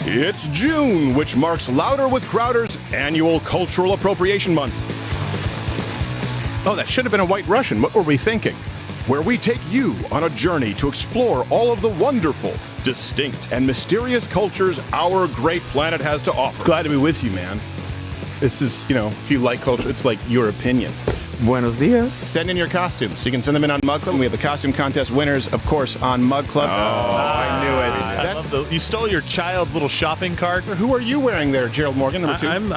It's June, which marks Louder with Crowder's annual Cultural Appropriation Month. Oh, that should have been a White Russian. What were we thinking? Where we take you on a journey to explore all of the wonderful, distinct, and mysterious cultures our great planet has to offer. Glad to be with you, man. This is, if you like culture, it's like your opinion. Buenos dias. Send in your costumes. You can send them in on Mug Club. We have the costume contest winners, of course, on Mug Club. Oh, I knew it. You stole your child's little shopping cart. Who are you wearing there, Gerald Morgan, number 2? I'm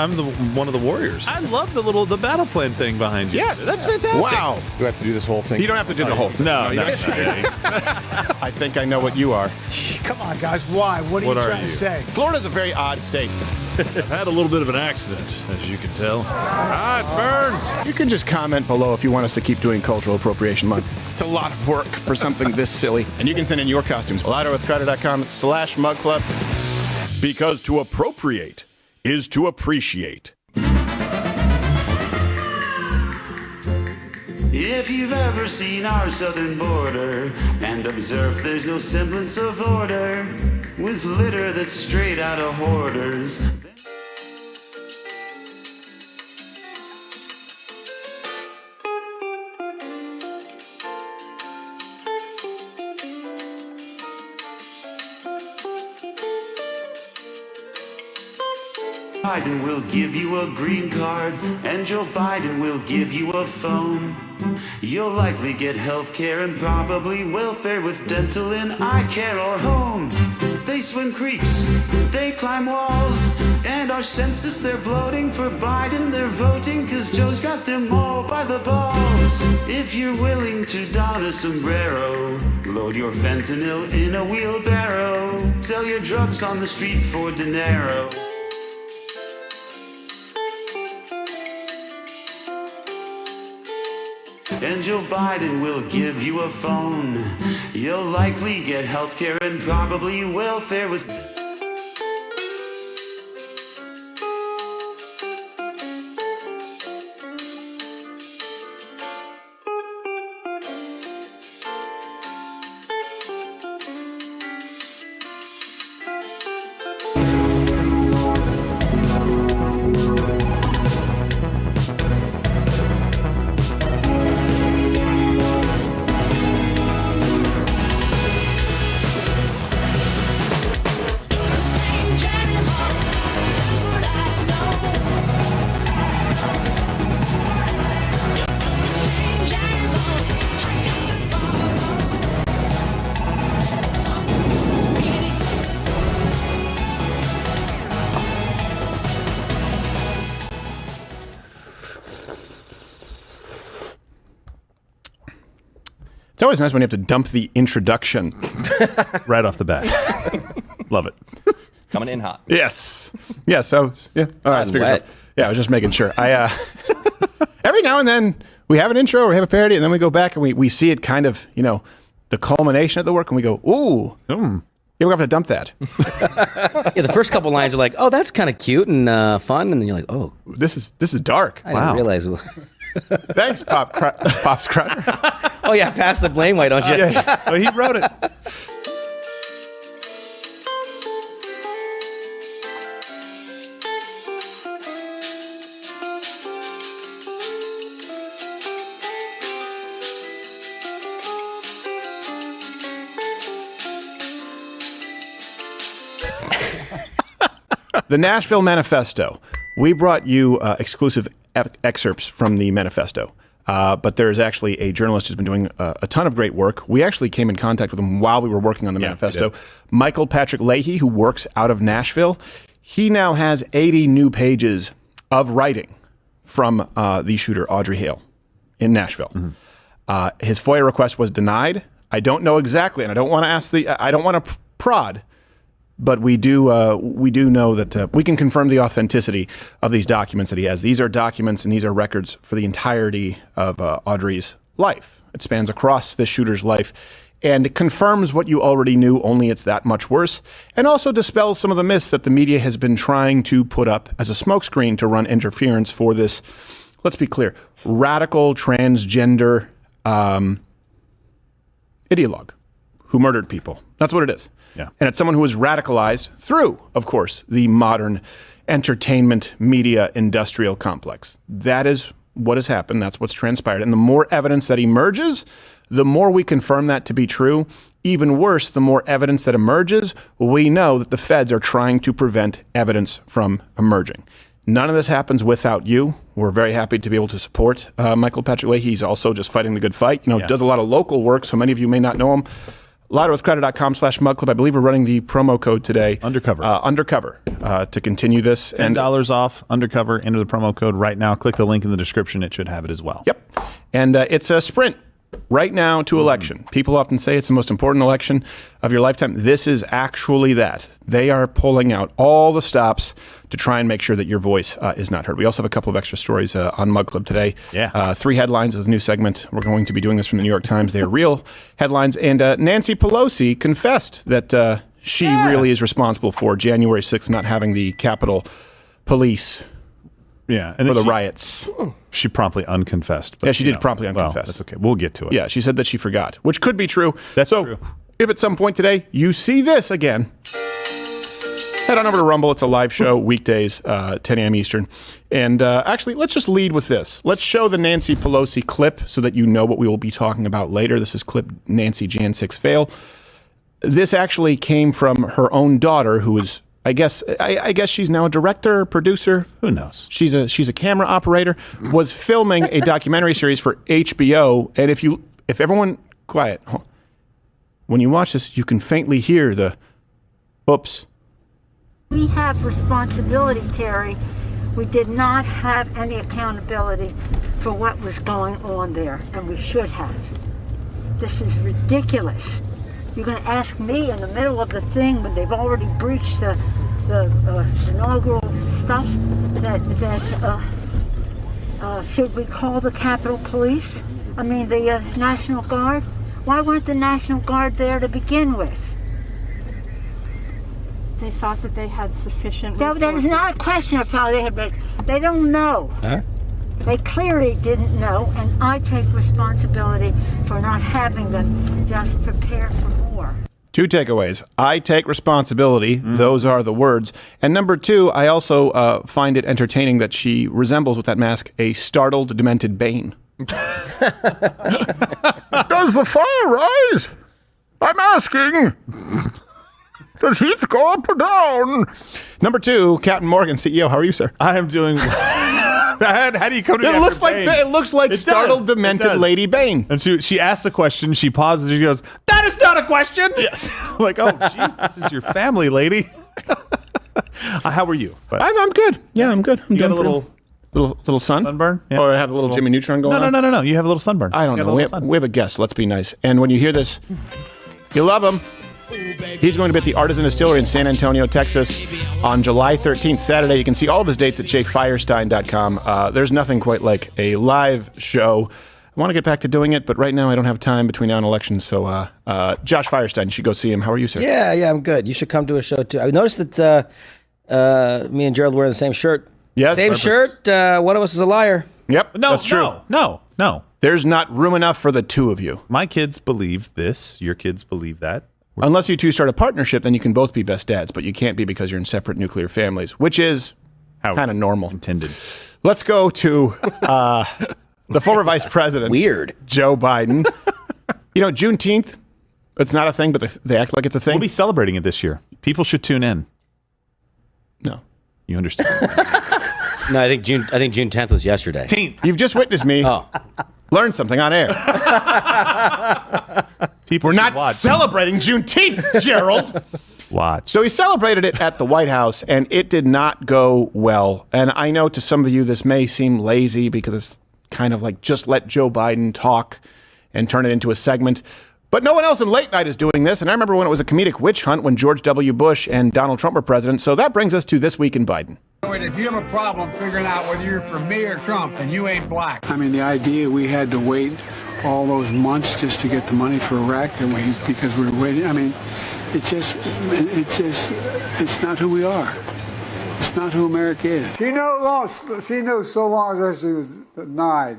one of the warriors. I love the battle plan thing behind you. Yes. That's fantastic. Wow. Do I have to do this whole thing? You don't have to do the whole thing. No. I think I know what you are. Come on, guys. Why? What are you trying to say? Florida's a very odd state. I've had a little bit of an accident, as you can tell. Ah, it burns. You can just comment below if you want us to keep doing Cultural Appropriation Month. It's a lot of work for something this silly. And you can send in your costumes. louderwithcrowder.com/mugclub. Because to appropriate is to appreciate. If you've ever seen our southern border and observed there's no semblance of order, with litter that's straight out of hoarders. Biden will give you a green card, and Joe Biden will give you a phone. You'll likely get health care and probably welfare with dental and eye care or home. They swim creeks, they climb walls, and our census they're bloating. For Biden they're voting, cause Joe's got them all by the balls. If you're willing to don a sombrero, load your fentanyl in a wheelbarrow, sell your drugs on the street for dinero. And Joe Biden will give you a phone. You'll likely get health care and probably welfare with... It's always nice when you have to dump the introduction Right off the bat. Love it. Coming in hot. Yes. Yeah. So yeah. All right. I'm Speak wet. yeah. I was just making sure. Every now and then we have an intro or we have a parody, and then we go back and we see it kind of, the culmination of the work, and we go, ooh. Yeah, we're gonna have to dump that. Yeah, the first couple lines are like, oh, that's kind of cute and fun, and then you're like, oh, This is dark. I didn't realize. Thanks, Pops Cracker. Oh yeah, pass the blame, why don't you? Yeah. Well, he wrote it. The Nashville Manifesto. We brought you exclusive excerpts from the manifesto. But there's actually a journalist who's been doing a ton of great work. We actually came in contact with him while we were working on the manifesto. Michael Patrick Leahy, who works out of Nashville, he now has 80 new pages of writing from the shooter, Audrey Hale, in Nashville. Mm-hmm. His FOIA request was denied. I don't know exactly, and I don't want to I don't want to prod, but we do know that we can confirm the authenticity of these documents that he has. These are documents and these are records for the entirety of Audrey's life. It spans across this shooter's life, and it confirms what you already knew, only it's that much worse, and also dispels some of the myths that the media has been trying to put up as a smokescreen to run interference for this, let's be clear, radical transgender ideologue who murdered people That's what it is. Yeah. And it's someone who was radicalized through, of course, the modern entertainment media industrial complex. That is what has happened. That's what's transpired. And the more evidence that emerges, the more we confirm that to be true. Even worse, the more evidence that emerges, we know that the feds are trying to prevent evidence from emerging. None of this happens without you. We're very happy to be able to support Michael Patrick Leahy. He's also just fighting the good fight. Does a lot of local work, so many of you may not know him. LouderWithCrowder.com/mugclub. I believe we're running the promo code today. Undercover to continue this. $10 off Undercover. Enter the promo code right now. Click the link in the description. It should have it as well. Yep. And it's a sprint right now to election. People often say it's the most important election of your lifetime. This is actually that. They are pulling out all the stops to try and make sure that your voice is not heard. We also have a couple of extra stories on Mug Club today. Yeah. 3 headlines is a new segment. We're going to be doing this from the New York Times. They are real headlines. And Nancy Pelosi confessed that she really is responsible for January 6th not having the Capitol Police and for the riots. She promptly unconfessed. Yeah, she did promptly unconfess. Well, that's okay. We'll get to it. Yeah, she said that she forgot, which could be true. That's true. If at some point today you see this again, head on over to Rumble. It's a live show, weekdays, 10 a.m. Eastern. And actually, let's just lead with this. Let's show the Nancy Pelosi clip so that you know what we will be talking about later. This is clip Nancy Jan 6 fail. This actually came from her own daughter, who is, I guess she's now a director, producer. Who knows? She's a camera operator. Was filming a documentary series for HBO. And if everyone quiet, when you watch this, you can faintly hear the oops. We have responsibility, Terry. We did not have any accountability for what was going on there, and we should have. This is ridiculous. You're going to ask me in the middle of the thing when they've already breached the inaugural stuff that should we call the Capitol Police? I mean the National Guard? Why weren't the National Guard there to begin with? They thought that they had sufficient resources. That is not a question of how they had been. They don't know. Huh? They clearly didn't know, and I take responsibility for not having them just prepare for more. 2 takeaways. I take responsibility. Those are the words. And number 2, I also find it entertaining that she resembles, with that mask, a startled, demented Bane. Does the fire rise? I'm asking. Does heat go up or down? Number 2, Captain Morgan, CEO. How are you, sir? I am doing How do you come to It looks like startled, demented Lady Bane. And she asks a question. She pauses. She goes, "That is not a question." Yes. Like, oh, jeez, this is your family, lady. How are you? But I'm good. Yeah, I'm good. I'm you got doing a little sun? Sunburn? Yeah. Or I have a little Jimmy Neutron going on? No. You have a little sunburn. I don't know. We have a guest. Let's be nice. And when you hear this, you love him. He's going to be at the Artisan Distillery in San Antonio, Texas on July 13th, Saturday. You can see all of his dates at jfirestine.com. There's nothing quite like a live show. I want to get back to doing it, but right now I don't have time between now and elections. So Josh Firestine, you should go see him. How are you, sir? Yeah, I'm good. You should come to a show, too. I noticed that me and Gerald wearing the same shirt. Yes. Same shirt. One of us is a liar. Yep, that's true. No. There's not room enough for the 2 of you. My kids believe this. Your kids believe that. Unless you 2 start a partnership, then you can both be best dads, but you can't be because you're in separate nuclear families, which is kind of normal. Intended. Let's go to the former vice president. Weird. Joe Biden. Juneteenth, it's not a thing, but they act like it's a thing. We'll be celebrating it this year. People should tune in. No. You understand? No, I think June 10th was yesterday. 10th. You've just witnessed me learn something on air. We're not celebrating Juneteenth, Gerald. Watch. So he celebrated it at the White House, and it did not go well. And I know to some of you this may seem lazy because it's kind of like just let Joe Biden talk and turn it into a segment. But no one else in late night is doing this. And I remember when it was a comedic witch hunt when George W. Bush and Donald Trump were president. So that brings us to This Week in Biden. If you have a problem figuring out whether you're for me or Trump, then you ain't black. I mean, the idea we had to wait all those months just to get the money for Iraq because we were waiting. I mean, it's not who we are. It's not who America is. She knows so long as she was denied,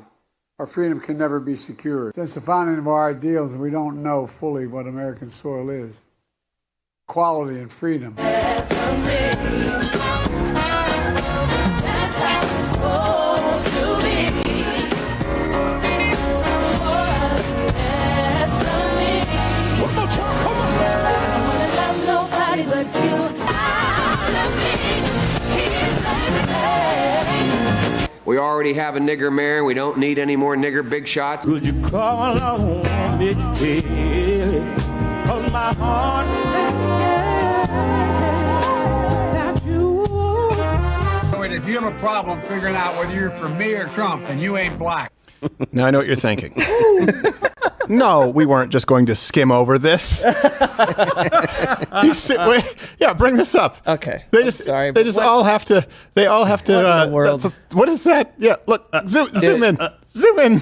our freedom can never be secured. Since the founding of our ideals, we don't know fully what American soil is. equality and freedom. We already have a nigger mayor. We don't need any more nigger big shots. Could you call on me? Cause my heart is you. If you have a problem figuring out whether you're for me or Trump, and you ain't black. Now I know what you're thinking. No, we weren't just going to skim over this. Bring this up. Okay. They just all have to. They all have to. What in the world? What is that? Yeah, look. Zoom in. Zoom in.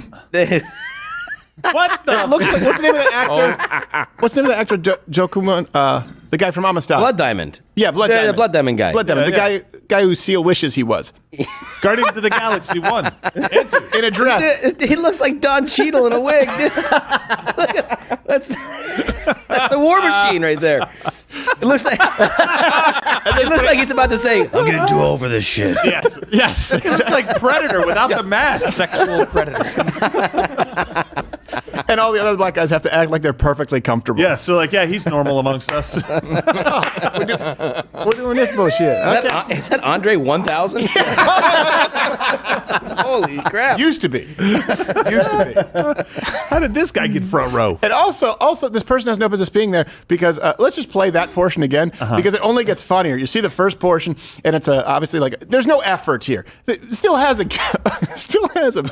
What the? It looks like. What's the name of the actor? What's the name of the actor? Joe Kumon, the guy from Amistad. Blood Diamond. Yeah, Blood Diamond. The Blood Diamond guy. Blood Diamond. The guy who Seal wishes he was. Guardians of the Galaxy 1. In a dress. He looks like Don Cheadle in a wig. That's the War Machine right there. It looks like he's about to say, "I'm getting too old for this shit." Yes. It looks like Predator without the mask. Sexual predator. And all the other black guys have to act like they're perfectly comfortable. Yeah, so he's normal amongst us. We're doing this bullshit. Is that Andre 1000? Holy crap. Used to be. How did this guy get front row? And also, this person has no business being there because let's just play that portion again because it only gets funnier. You see the first portion, and it's obviously there's no effort here. It still has a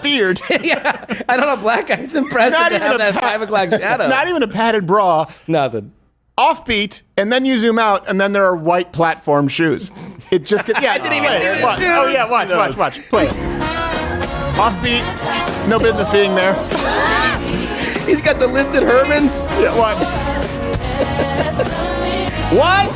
beard. Yeah, I don't know, black guy. It's impressive to have that 5 o'clock shadow. Not even a padded bra. Nothing. Offbeat, and then you zoom out, and then there are white platform shoes. It just gets I didn't even see the watch. shoes. Oh yeah, watch. Play. Offbeat, no business being there. He's got the lifted Hermans. Yeah, watch. What?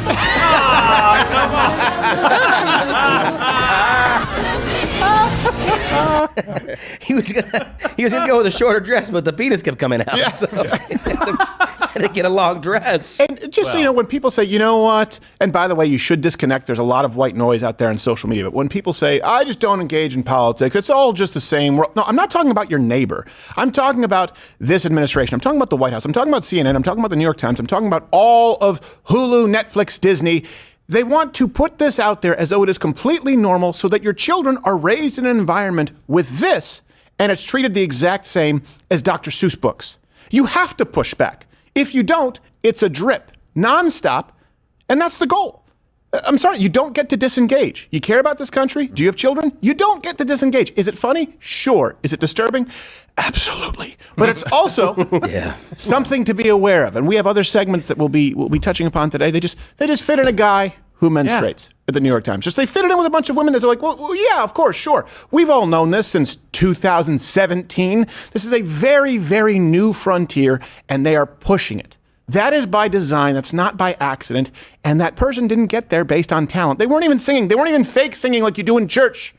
He was gonna go with a shorter dress, but the penis kept coming out. Yeah. So had to get a long dress. And just so you know, when people say, you know what, and by the way, you should disconnect. There's a lot of white noise out there on social media. But when people say, I just don't engage in politics, it's all just the same. No, I'm not talking about your neighbor. I'm talking about this administration. I'm talking about the White House. I'm talking about CNN. I'm talking about the New York Times. I'm talking about all of Hulu, Netflix, Disney. They want to put this out there as though it is completely normal so that your children are raised in an environment with this, and it's treated the exact same as Dr. Seuss books. You have to push back. If you don't, it's a drip, nonstop, and that's the goal. I'm sorry, you don't get to disengage. You care about this country? Do you have children? You don't get to disengage. Is it funny? Sure. Is it disturbing? Absolutely. But it's also something to be aware of. And we have other segments that we'll be touching upon today. They just fit in a guy who menstruates at the New York Times. Just they fit it in with a bunch of women that are like, well, yeah, of course, sure. We've all known this since 2017. This is a very, very new frontier, and they are pushing it. That is by design. That's not by accident. And that person didn't get there based on talent. They weren't even singing. They weren't even fake singing like you do in church.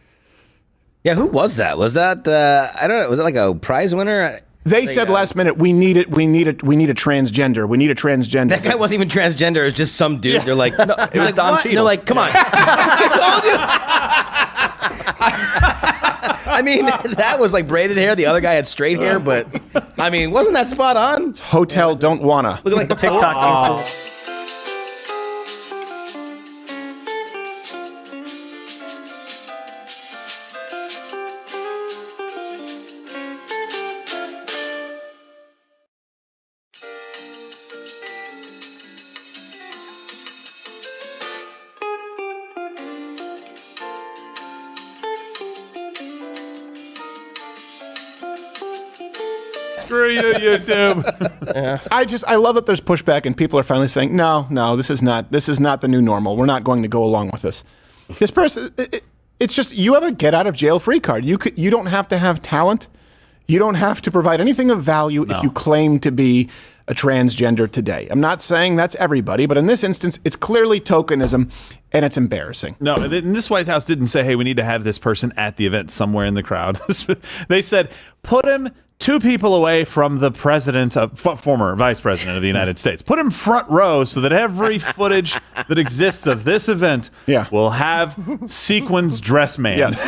Yeah, who was that? Was that I don't know? Was it like a prize winner? They said last minute, we need a transgender. We need a transgender. That guy wasn't even transgender. It was just some dude. Yeah. They're like, no, it was like Don Cheadle. They're like, come on. I told you. I mean, that was like braided hair. The other guy had straight hair, but I mean, wasn't that spot on? It's Hotel Don't Wanna. Look like the TikTok. Screw you, YouTube. I love that there's pushback and people are finally saying, no, this is not the new normal. We're not going to go along with this. This person, it's just, you have a get out of jail free card. You don't have to have talent. You don't have to provide anything of value if you claim to be a transgender today. I'm not saying that's everybody, but in this instance, it's clearly tokenism, and it's embarrassing. No, and this White House didn't say, hey, we need to have this person at the event somewhere in the crowd. They said, put him 2 people away from the former vice president of the United States. Put him front row so that every footage that exists of this event will have sequins dress man. Yes.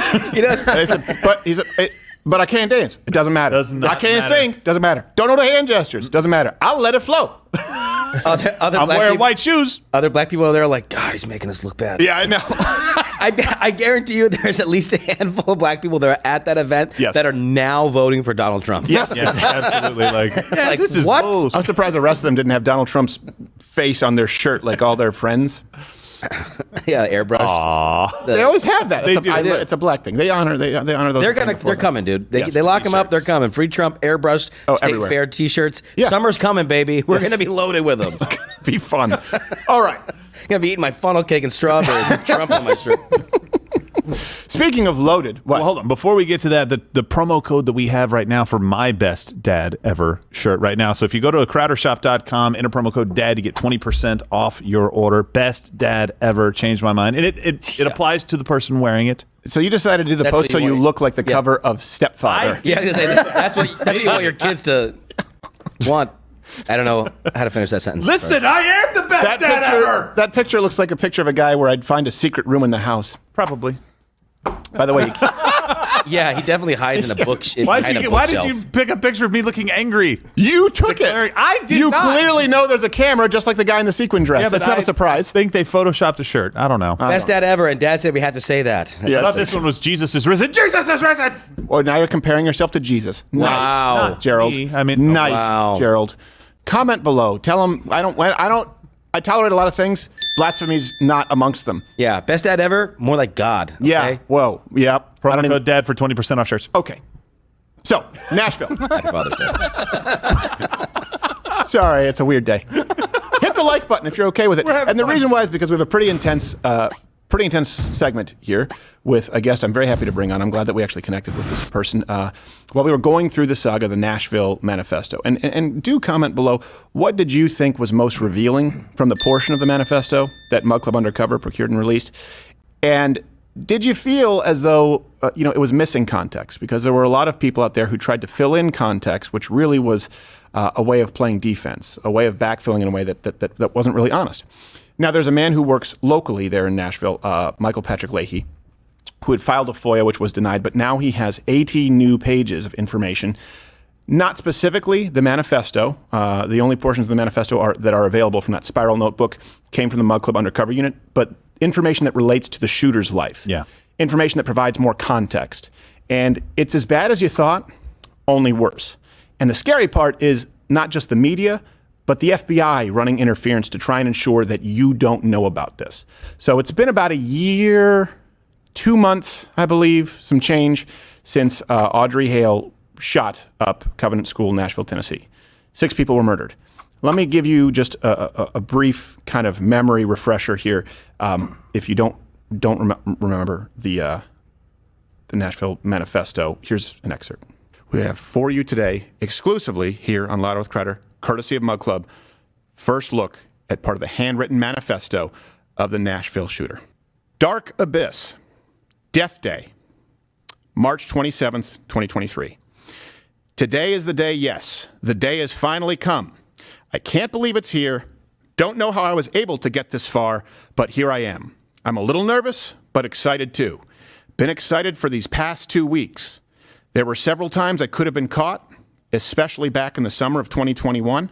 But I can't dance. It doesn't matter. I can't sing. Doesn't matter. Don't know the hand gestures. Doesn't matter. I'll let it flow. I'm wearing white shoes. Other black people over there are like, God, he's making us look bad. Yeah, I know. I guarantee you there's at least a handful of black people that are at that event that are now voting for Donald Trump. Yes, absolutely. Like this is what? bullshit. I'm surprised the rest of them didn't have Donald Trump's face on their shirt like all their friends. Yeah, airbrushed. They always have that. They do. It's a black thing. They honor those. They're coming, dude. They lock them up. They're coming. Free Trump, airbrushed, state everywhere. fair T-shirts. Yeah. Summer's coming, baby. We're gonna be loaded with them. It's gonna be fun. All right. Gonna be eating my funnel cake and strawberries with Trump on my shirt. Speaking of loaded, what? Well, hold on. Before we get to that, the promo code that we have right now for my best dad ever shirt right now. So if you go to crowdershop.com, enter promo code DAD, you get 20% off your order. Best dad ever. Changed my mind. And it applies to the person wearing it. So you decided to do the post so you look like the cover of Stepfather. Yeah, I was gonna say, that's what you want your kids to want. I don't know how to finish that sentence. Listen, I am the best dad ever. That picture looks like a picture of a guy where I'd find a secret room in the house. Probably. By the way, yeah, he definitely hides in a book. Why did you pick a picture of me looking angry? You took it. I did you not. clearly know there's a camera, just like the guy in the sequin dress. Yeah, but That's not a surprise. I think they photoshopped a shirt. I don't know. Best dad ever, and Dad said we had to say that. I thought this one was Jesus is risen. Jesus is risen. Well, now you're comparing yourself to Jesus. Wow. Nice, Gerald. Nice, wow. Gerald. Comment below. Tell him I tolerate a lot of things. Blasphemy's not amongst them. Yeah, best dad ever, more like God. Okay? Yeah. Whoa. Yep. Promo code DAD for 20% off shirts. Okay. So, Nashville. Happy Father's Day. Sorry, it's a weird day. Hit the like button if you're okay with it. And the reason why is because we have a pretty intense segment here with a guest I'm very happy to bring on. I'm glad that we actually connected with this person while we were going through the saga, the Nashville Manifesto. And do comment below, what did you think was most revealing from the portion of the manifesto that Mug Club Undercover procured and released? And did you feel as though it was missing context? Because there were a lot of people out there who tried to fill in context, which really was a way of playing defense, a way of backfilling in a way that wasn't really honest. Now, there's a man who works locally there in Nashville, Michael Patrick Leahy, who had filed a FOIA, which was denied, but now he has 80 new pages of information, not specifically the manifesto. The only portions of the manifesto that are available from that spiral notebook came from the Mug Club Undercover unit, but information that relates to the shooter's life. Yeah. Information that provides more context. And it's as bad as you thought, only worse. And the scary part is not just the media, but the FBI running interference to try and ensure that you don't know about this. So it's been about a year, 2 months, I believe, some change, since Audrey Hale shot up Covenant School, Nashville, Tennessee. 6 people were murdered. Let me give you just a brief kind of memory refresher here. If you don't remember the Nashville Manifesto, here's an excerpt. We have for you today, exclusively here on Louder with Crowder, courtesy of Mug Club, first look at part of the handwritten manifesto of the Nashville shooter. Dark Abyss, Death Day, March 27th, 2023. Today is the day, yes. The day has finally come. I can't believe it's here. Don't know how I was able to get this far, but here I am. I'm a little nervous, but excited too. Been excited for these past 2 weeks. There were several times I could have been caught, especially back in the summer of 2021.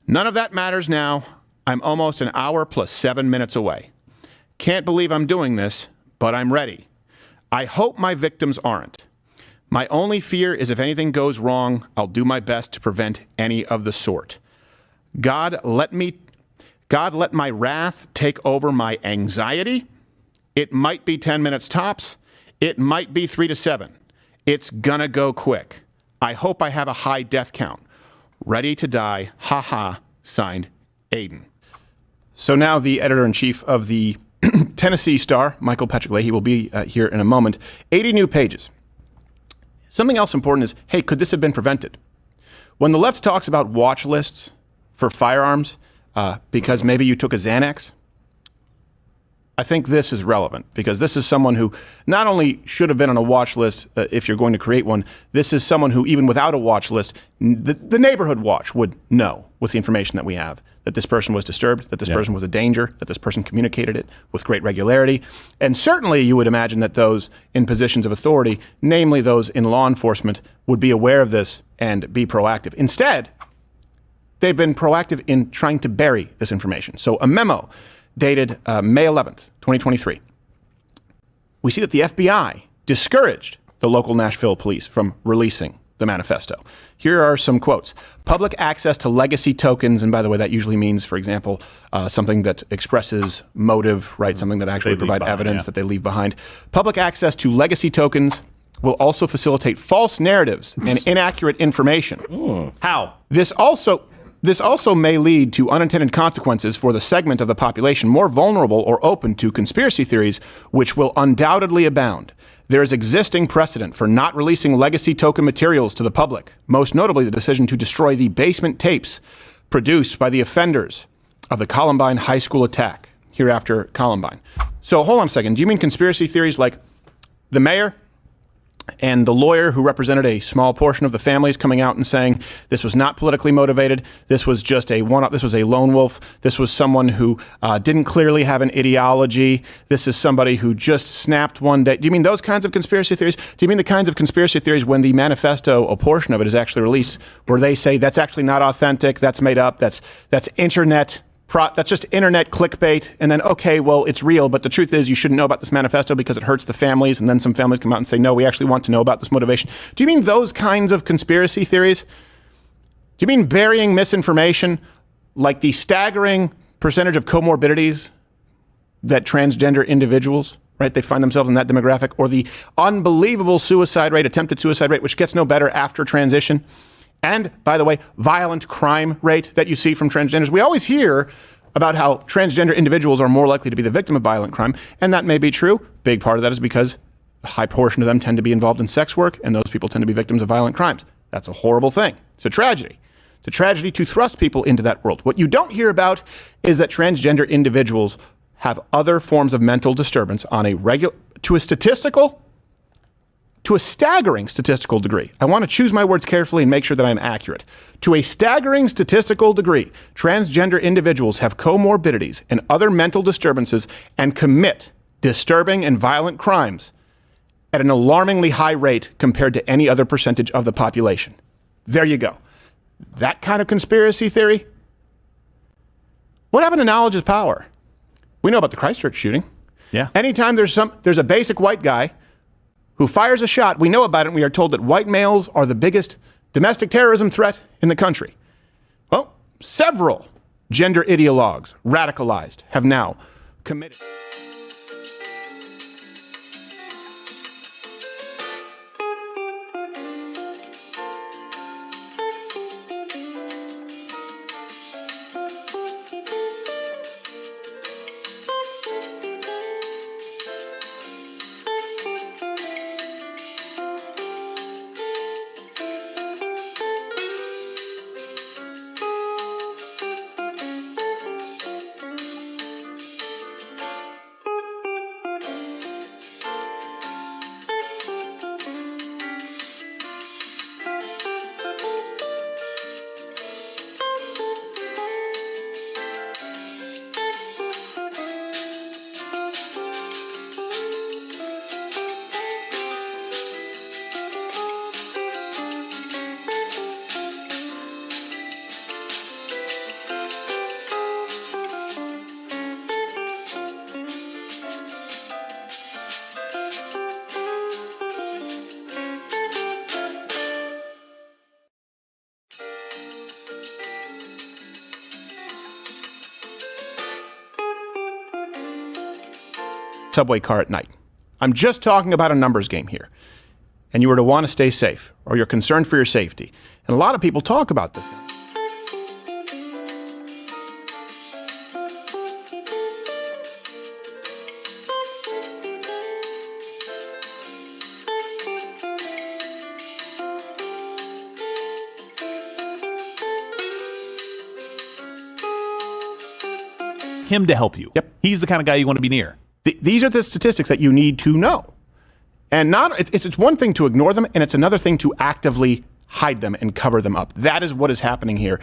None of that matters now. I'm almost an hour plus 7 minutes away. Can't believe I'm doing this, but I'm ready. I hope my victims aren't. My only fear is if anything goes wrong, I'll do my best to prevent any of the sort. God, let my wrath take over my anxiety. It might be 10 minutes tops. It might be 3 to 7. It's gonna go quick. I hope I have a high death count. Ready to die. Ha ha. Signed, Aiden. So now the editor-in-chief of the Tennessee Star, Michael Patrick Leahy, will be here in a moment. 80 new pages. Something else important is, hey, could this have been prevented? When the left talks about watch lists for firearms, because maybe you took a Xanax, I think this is relevant because this is someone who not only should have been on a watch list if you're going to create one, this is someone who, even without a watch list, the neighborhood watch would know with the information that we have that this person was disturbed, that this person was a danger, that this person communicated it with great regularity. And certainly you would imagine that those in positions of authority, namely those in law enforcement, would be aware of this and be proactive. Instead, they've been proactive in trying to bury this information. So a memo dated May 11th, 2023. We see that the FBI discouraged the local Nashville police from releasing the manifesto. Here are some quotes. Public access to legacy tokens, and by the way, that usually means, for example, something that expresses motive, right? Something that actually provide evidence that they leave behind. Public access to legacy tokens will also facilitate false narratives and inaccurate information. How? This also may lead to unintended consequences for the segment of the population more vulnerable or open to conspiracy theories, which will undoubtedly abound. There is existing precedent for not releasing legacy token materials to the public, most notably the decision to destroy the basement tapes produced by the offenders of the Columbine high school attack, hereafter Columbine. So hold on a second. Do you mean conspiracy theories like the mayor and the lawyer who represented a small portion of the families coming out and saying this was not politically motivated, this was just a one-off, this was a lone wolf, this was someone who didn't clearly have an ideology, this is somebody who just snapped one day? Do you mean those kinds of conspiracy theories? Do you mean the kinds of conspiracy theories when the manifesto, a portion of it, is actually released, where they say that's actually not authentic, that's made up, that's internet, that's just internet clickbait, and then, okay, well, it's real, but the truth is you shouldn't know about this manifesto because it hurts the families, and then some families come out and say, no, we actually want to know about this motivation. Do you mean those kinds of conspiracy theories? Do you mean burying misinformation like the staggering percentage of comorbidities that transgender individuals, right, they find themselves in that demographic, or the unbelievable suicide rate, attempted suicide rate, which gets no better after transition? And, by the way, violent crime rate that you see from transgenders. We always hear about how transgender individuals are more likely to be the victim of violent crime, and that may be true. Big part of that is because a high portion of them tend to be involved in sex work, and those people tend to be victims of violent crimes. That's a horrible thing. It's a tragedy. It's a tragedy to thrust people into that world. What you don't hear about is that transgender individuals have other forms of mental disturbance on a to a staggering statistical degree. I want to choose my words carefully and make sure that I'm accurate. To a staggering statistical degree, transgender individuals have comorbidities and other mental disturbances and commit disturbing and violent crimes at an alarmingly high rate compared to any other percentage of the population. There you go. That kind of conspiracy theory? What happened to knowledge is power? We know about the Christchurch shooting. Yeah. Anytime there's a basic white guy who fires a shot, we know about it, and we are told that white males are the biggest domestic terrorism threat in the country. Well, several gender ideologues, radicalized, have now committed. Subway car at night. I'm just talking about a numbers game here. And you were to want to stay safe, or you're concerned for your safety. And a lot of people talk about this. Him to help you. Yep. He's the kind of guy you want to be near. These are the statistics that you need to know. And it's one thing to ignore them, and it's another thing to actively hide them and cover them up. That is what is happening here.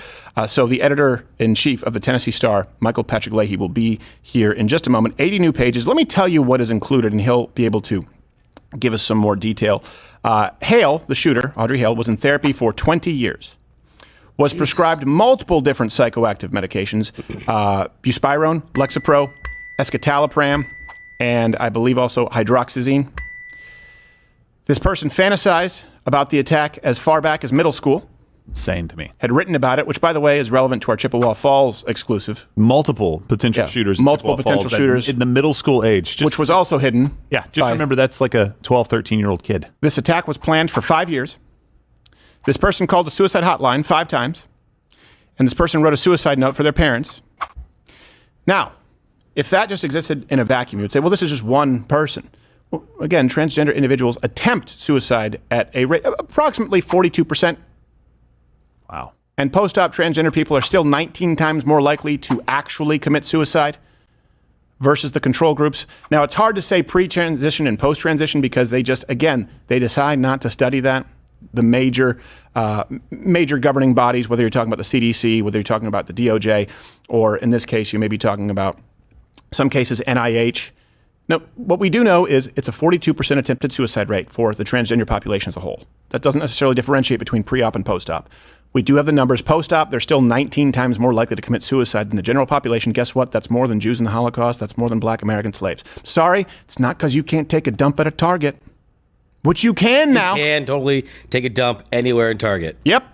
So the editor-in-chief of the Tennessee Star, Michael Patrick Leahy, will be here in just a moment. 80 new pages. Let me tell you what is included, and he'll be able to give us some more detail. Hale, the shooter, Audrey Hale, was in therapy for 20 years. Was prescribed multiple different psychoactive medications, buspirone, Lexapro, escitalopram, and I believe also hydroxyzine. This person fantasized about the attack as far back as middle school. Insane to me. Had written about it, which, by the way, is relevant to our Chippewa Falls exclusive. Multiple potential shooters. Multiple potential shooters. In the middle school age. Which was also hidden. Yeah, just remember that's like a 12, 13-year-old kid. This attack was planned for 5 years. This person called the suicide hotline 5 times. And this person wrote a suicide note for their parents. Now, if that just existed in a vacuum, you would say, well, this is just one person. Well, again, transgender individuals attempt suicide at a rate of approximately 42%. Wow. And post-op transgender people are still 19 times more likely to actually commit suicide versus the control groups. Now, it's hard to say pre-transition and post-transition because they decide not to study that. The major governing bodies, whether you're talking about the CDC, whether you're talking about the DOJ, or in this case, you may be talking about some cases NIH. Now, what we do know is it's a 42% attempted suicide rate for the transgender population as a whole. That doesn't necessarily differentiate between pre-op and post-op. We do have the numbers. Post-op, they're still 19 times more likely to commit suicide than the general population. Guess what? That's more than Jews in the Holocaust. That's more than black American slaves. Sorry, it's not because you can't take a dump at a Target. Which you can now. You can totally take a dump anywhere in Target. Yep.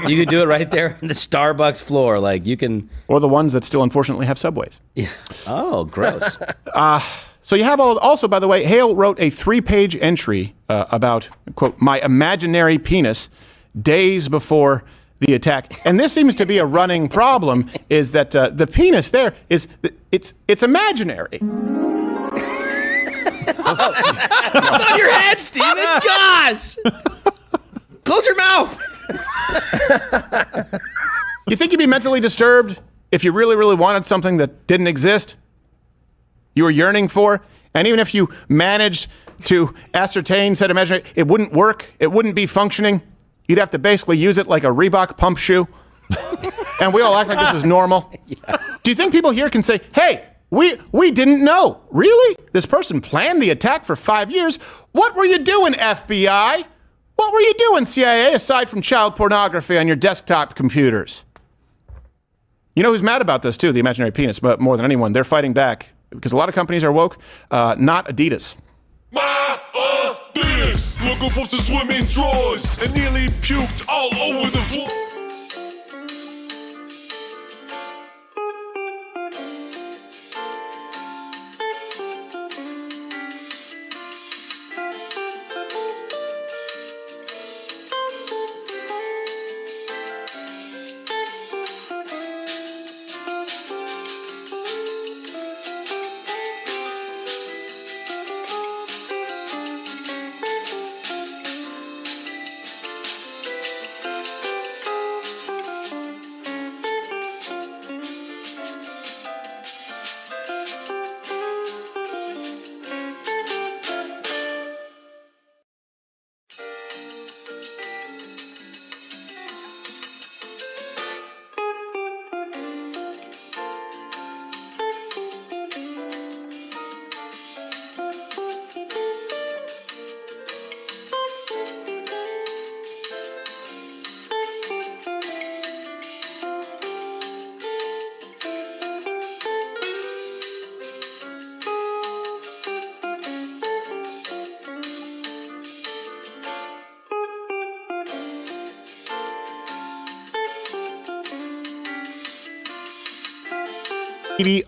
You can do it right there on the Starbucks floor. Like you can. Or the ones that still unfortunately have subways. Yeah. Oh, gross. So you have also, by the way, Hale wrote a 3-page entry about, quote, my imaginary penis days before the attack. And this seems to be a running problem, is that the penis there it's imaginary. It's on your head, Steven. Gosh. Close your mouth. You think you'd be mentally disturbed if you really, really wanted something that didn't exist? You were yearning for? And even if you managed to ascertain said imaginary, it wouldn't work. It wouldn't be functioning. You'd have to basically use it like a Reebok pump shoe. And we all act like this is normal. Yeah. Do you think people here can say, hey, we didn't know. Really? This person planned the attack for 5 years. What were you doing, FBI? What were you doing, CIA, aside from child pornography on your desktop computers? You know who's mad about this, too? The imaginary penis, but more than anyone. They're fighting back because a lot of companies are woke, not Adidas. My Adidas, looking for some swimming drawers and nearly puked all over the floor.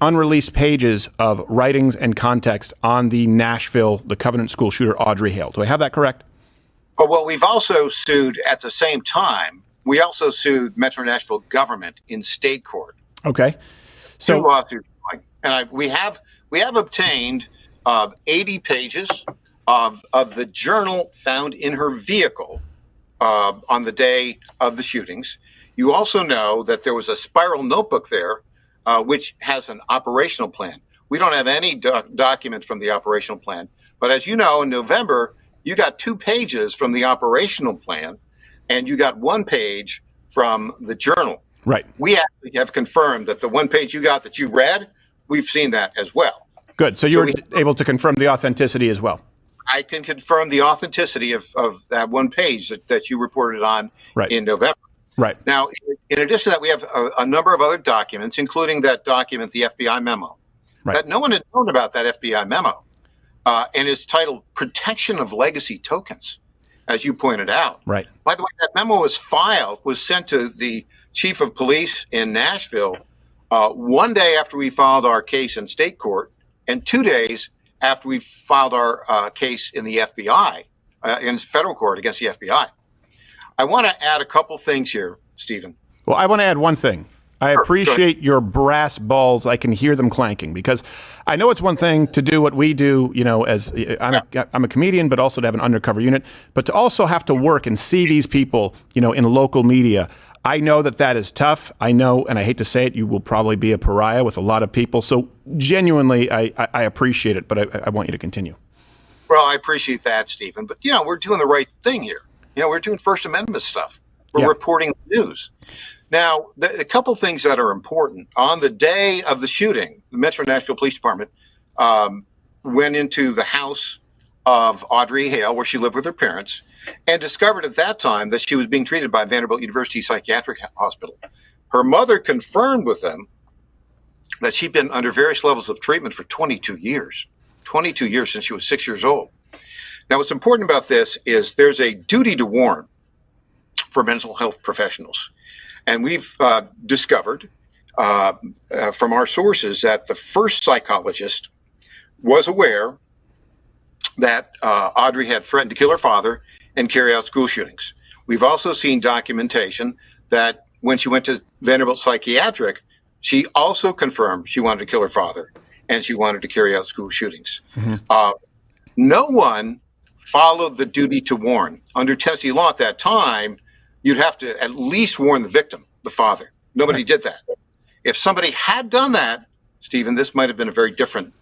Unreleased pages of writings and context on the Covenant School shooter, Audrey Hale. Do I have that correct? Oh, well, we've also sued at the same time. We also sued Metro Nashville government in state court. Okay. So 2 lawsuits. And we have obtained 80 pages of the journal found in her vehicle on the day of the shootings. You also know that there was a spiral notebook there which has an operational plan. We don't have any documents from the operational plan. But as you know, in November, you got 2 pages from the operational plan, and you got 1 page from the journal. Right. We actually have confirmed that the 1 page you got that you read, we've seen that as well. Good. So you're able to confirm the authenticity as well. I can confirm the authenticity of that 1 page that you reported on in November. Right. Now, in addition to that, we have a number of other documents, including that document, the FBI memo. That no one had known about that FBI memo. And it's titled Protection of Legacy Tokens, as you pointed out. Right. By the way, that memo was sent to the chief of police in Nashville 1 day after we filed our case in state court and 2 days after we filed our case in the FBI, in federal court against the FBI. I want to add a couple things here, Stephen. Well, I want to add one thing. I appreciate your brass balls. I can hear them clanking because I know it's one thing to do what we do, as I'm a comedian, but also to have an undercover unit, but to also have to work and see these people, in local media. I know that is tough. I know, and I hate to say it, you will probably be a pariah with a lot of people. So genuinely, I appreciate it, but I want you to continue. Well, I appreciate that, Stephen. But, we're doing the right thing here. We're doing First Amendment stuff. We're reporting the news. Now, a couple things that are important. On the day of the shooting, the Metro Nashville Police Department went into the house of Audrey Hale, where she lived with her parents, and discovered at that time that she was being treated by Vanderbilt University Psychiatric Hospital. Her mother confirmed with them that she'd been under various levels of treatment for 22 years. 22 years since she was 6 years old. Now, what's important about this is there's a duty to warn for mental health professionals. And we've discovered from our sources that the first psychologist was aware that Audrey had threatened to kill her father and carry out school shootings. We've also seen documentation that when she went to Vanderbilt Psychiatric, she also confirmed she wanted to kill her father and she wanted to carry out school shootings. Mm-hmm. No one followed the duty to warn. Under Tennessee law at that time, you'd have to at least warn the victim, the father. Nobody did that. If somebody had done that, Stephen, this might have been a very different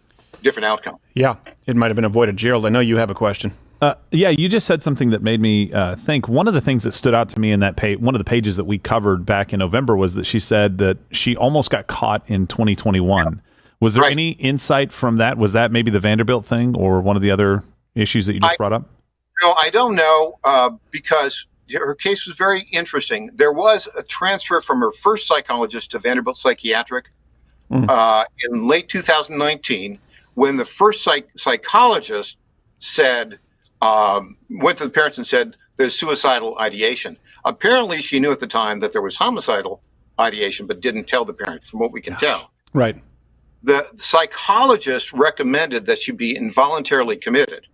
outcome. Yeah, it might have been avoided. Gerald, I know you have a question. Yeah, you just said something that made me think. One of the things that stood out to me in that one of the pages that we covered back in November was that she said that she almost got caught in 2021. Was there any insight from that? Was that maybe the Vanderbilt thing or one of the other issues that you just brought up? No, I don't know because her case was very interesting. There was a transfer from her first psychologist to Vanderbilt Psychiatric in late 2019 when the first psychologist said, went to the parents and said, there's suicidal ideation. Apparently, she knew at the time that there was homicidal ideation, but didn't tell the parents, from what we can tell. Right. The psychologist recommended that she be involuntarily committed.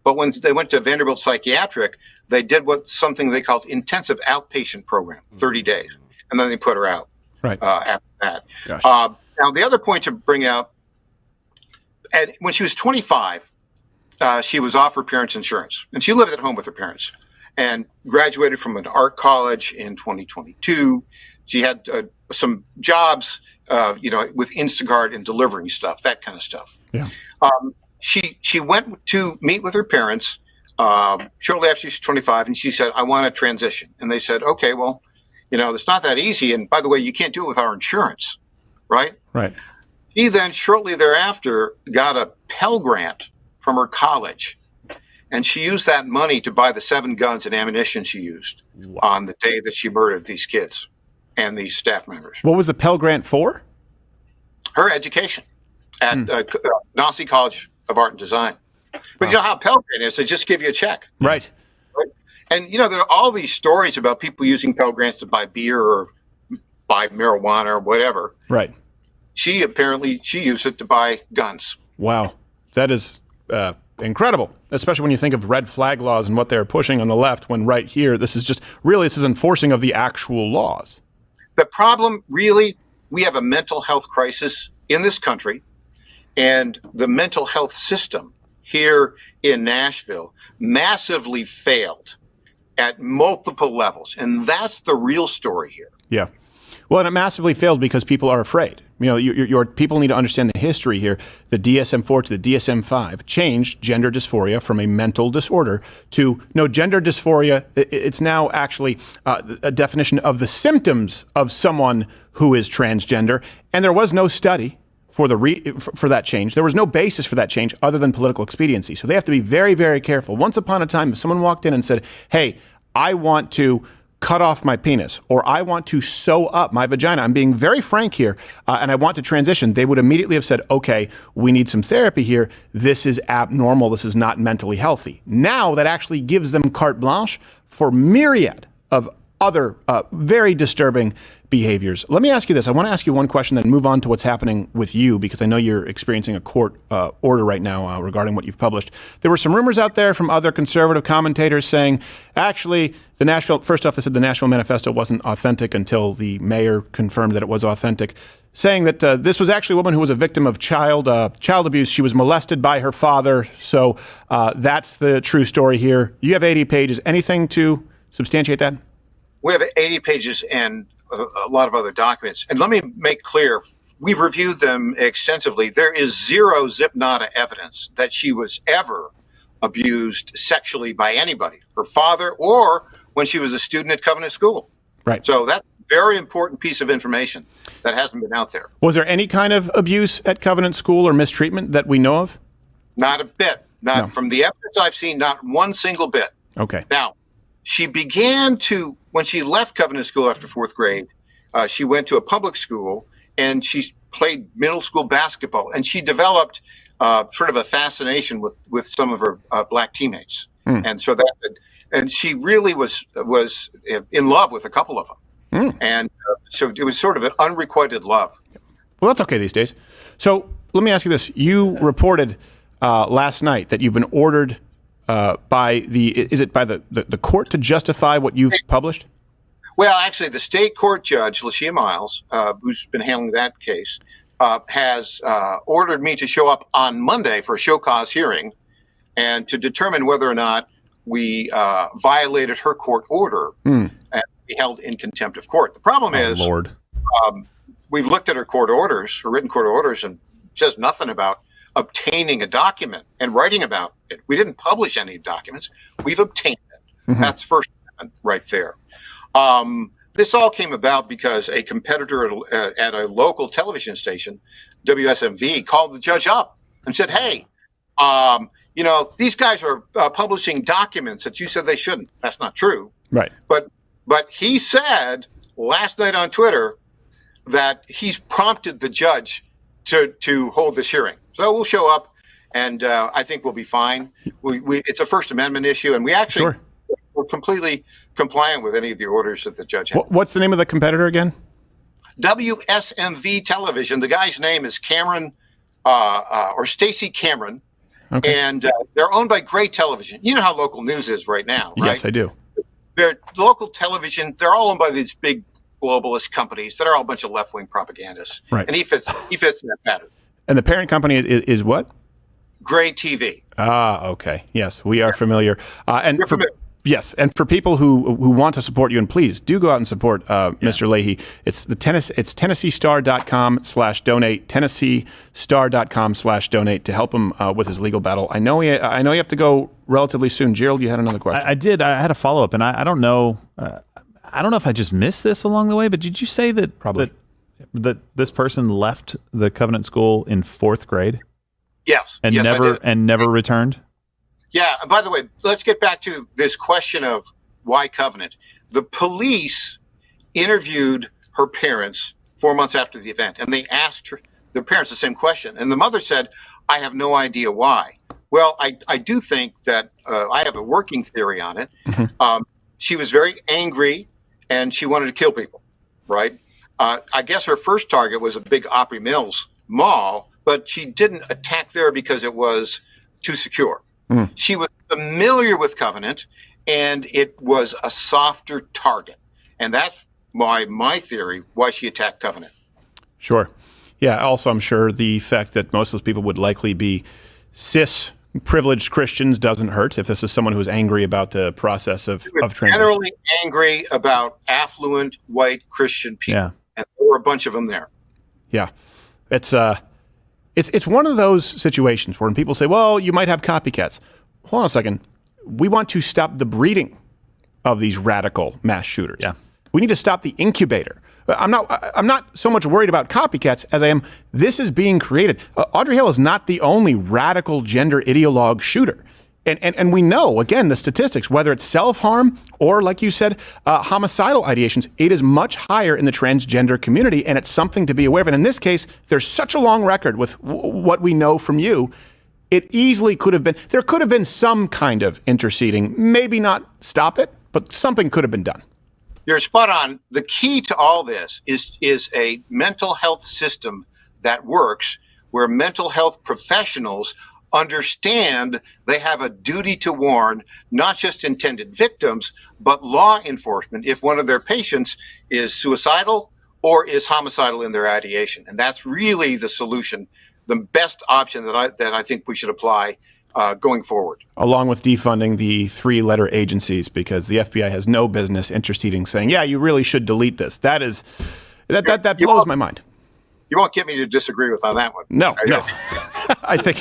But when they went to Vanderbilt Psychiatric, they did something they called intensive outpatient program, 30 days. And then they put her out after that. Now, the other point to bring out, when she was 25, she was off her parents' insurance. And she lived at home with her parents and graduated from an art college in 2022. She had some jobs, with Instacart and delivering stuff, that kind of stuff. Yeah. She went to meet with her parents shortly after she's 25, and she said, I want to transition. And they said, okay, well, it's not that easy. And by the way, you can't do it with our insurance, right? Right. She then shortly thereafter got a Pell Grant from her college. And she used that money to buy the 7 guns and ammunition she used on the day that she murdered these kids and these staff members. What was the Pell Grant for? Her education at Nassau College of Art and Design. But you know how Pell Grant is, they just give you a check. Right. And, there are all these stories about people using Pell Grants to buy beer or buy marijuana or whatever. Right. She used it to buy guns. Wow. That is incredible, especially when you think of red flag laws and what they're pushing on the left, when right here, this is enforcing of the actual laws. The problem, really, we have a mental health crisis in this country, and the mental health system here in Nashville massively failed at multiple levels. And that's the real story here. Yeah. Well, and it massively failed because people are afraid. You know, your people need to understand the history here. The DSM-4 to the DSM-5 changed gender dysphoria from a mental disorder to gender dysphoria. It's now actually a definition of the symptoms of someone who is transgender. And there was no study for that change. There was no basis for that change other than political expediency. So they have to be very, very careful. Once upon a time, if someone walked in and said, hey, I want to cut off my penis, or I want to sew up my vagina, I'm being very frank here, and I want to transition, they would immediately have said, okay, we need some therapy here. This is abnormal. This is not mentally healthy. Now that actually gives them carte blanche for myriad of other very disturbing behaviors. Let me ask you this. I want to ask you one question, then move on to what's happening with you, because I know you're experiencing a court order right now regarding what you've published. There were some rumors out there from other conservative commentators saying, actually, first off, they said the Nashville Manifesto wasn't authentic until the mayor confirmed that it was authentic, saying that this was actually a woman who was a victim of child abuse. She was molested by her father. So that's the true story here. You have 80 pages. Anything to substantiate that? We have 80 pages and a lot of other documents. And let me make clear, we've reviewed them extensively. There is zero zip nada evidence that she was ever abused sexually by anybody, her father, or when she was a student at Covenant School. Right. So that's a very important piece of information that hasn't been out there. Was there any kind of abuse at Covenant School or mistreatment that we know of? Not a bit. From the evidence I've seen, not one single bit. Okay. Now, she began to, when she left Covenant School after fourth grade, she went to a public school and she played middle school basketball, and she developed sort of a fascination with some of her black teammates. And so and she really was in love with a couple of them. And so it was sort of an unrequited love. Well, that's okay these days. So let me ask you this. You reported last night that you've been ordered by the court to justify what you've published? Well, actually, the state court judge, Lashia Miles, who's been handling that case, has ordered me to show up on Monday for a show cause hearing and to determine whether or not we violated her court order and be held in contempt of court. The problem is, Lord, we've looked at her court orders, her written court orders, and it says nothing about obtaining a document and writing about it. We didn't publish any documents. We've obtained it. That's First Amendment right there. This all came about because a competitor at a local television station, WSMV, called the judge up and said, hey, these guys are publishing documents that you said they shouldn't. That's not true. Right. But he said last night on Twitter that he's prompted the judge to hold this hearing. So we'll show up, and I think we'll be fine. It's a First Amendment issue, and we actually we're completely compliant with any of the orders that the judge had. What's the name of the competitor again? WSMV Television. The guy's name is Cameron or Stacy Cameron, and they're owned by Gray Television. You know how local news is right now, right? Yes, I do. They're local television. They're all owned by these big globalist companies that are all a bunch of left-wing propagandists. Right. And he fits in that pattern. And the parent company is what? Gray TV. Ah, okay. Yes, we are familiar. Yes, and for people who want to support you, and please do go out and support Mr. Leahy. It's it's TennesseeStar.com/donate, TennesseeStar.com/donate to help him with his legal battle. I know you have to go relatively soon. Gerald, you had another question. I did. I had a follow up, and I don't know. I don't know if I just missed this along the way, but did you say that that this person left the Covenant School in fourth grade? Yes. And never returned? Yeah. And by the way, let's get back to this question of why Covenant. The police interviewed her parents 4 months after the event, and they asked the parents the same question. And the mother said, I have no idea why. Well, I do think that I have a working theory on it. She was very angry, and she wanted to kill people, right? I guess her first target was a big Opry Mills mall, but she didn't attack there because it was too secure. She was familiar with Covenant, and it was a softer target. And that's my theory, why she attacked Covenant. Sure. Yeah, also I'm sure the fact that most of those people would likely be cis privileged Christians doesn't hurt if this is someone who's angry about the process of transition. Generally angry about affluent white Christian people. Yeah. And there were a bunch of them there. Yeah. It's one of those situations where when people say, well, you might have copycats. Hold on a second. We want to stop the breeding of these radical mass shooters. Yeah. We need to stop the incubator. I'm not so much worried about copycats as I am this is being created. Audrey Hale is not the only radical gender ideologue shooter. And we know, again, the statistics, whether it's self-harm or, like you said, homicidal ideations, it is much higher in the transgender community, and it's something to be aware of. And in this case, there's such a long record with what we know from you. It easily could have been, there could have been some kind of interceding, maybe not stop it, but something could have been done. You're spot on. The key to all this is a mental health system that works, where mental health professionals understand they have a duty to warn not just intended victims, but law enforcement if one of their patients is suicidal or is homicidal in their ideation. And that's really the solution, the best option that I think we should apply going forward. Along with defunding the 3-letter agencies, because the FBI has no business interceding, saying, yeah, you really should delete this. That blows my mind. You won't get me to disagree with on that one. No. I think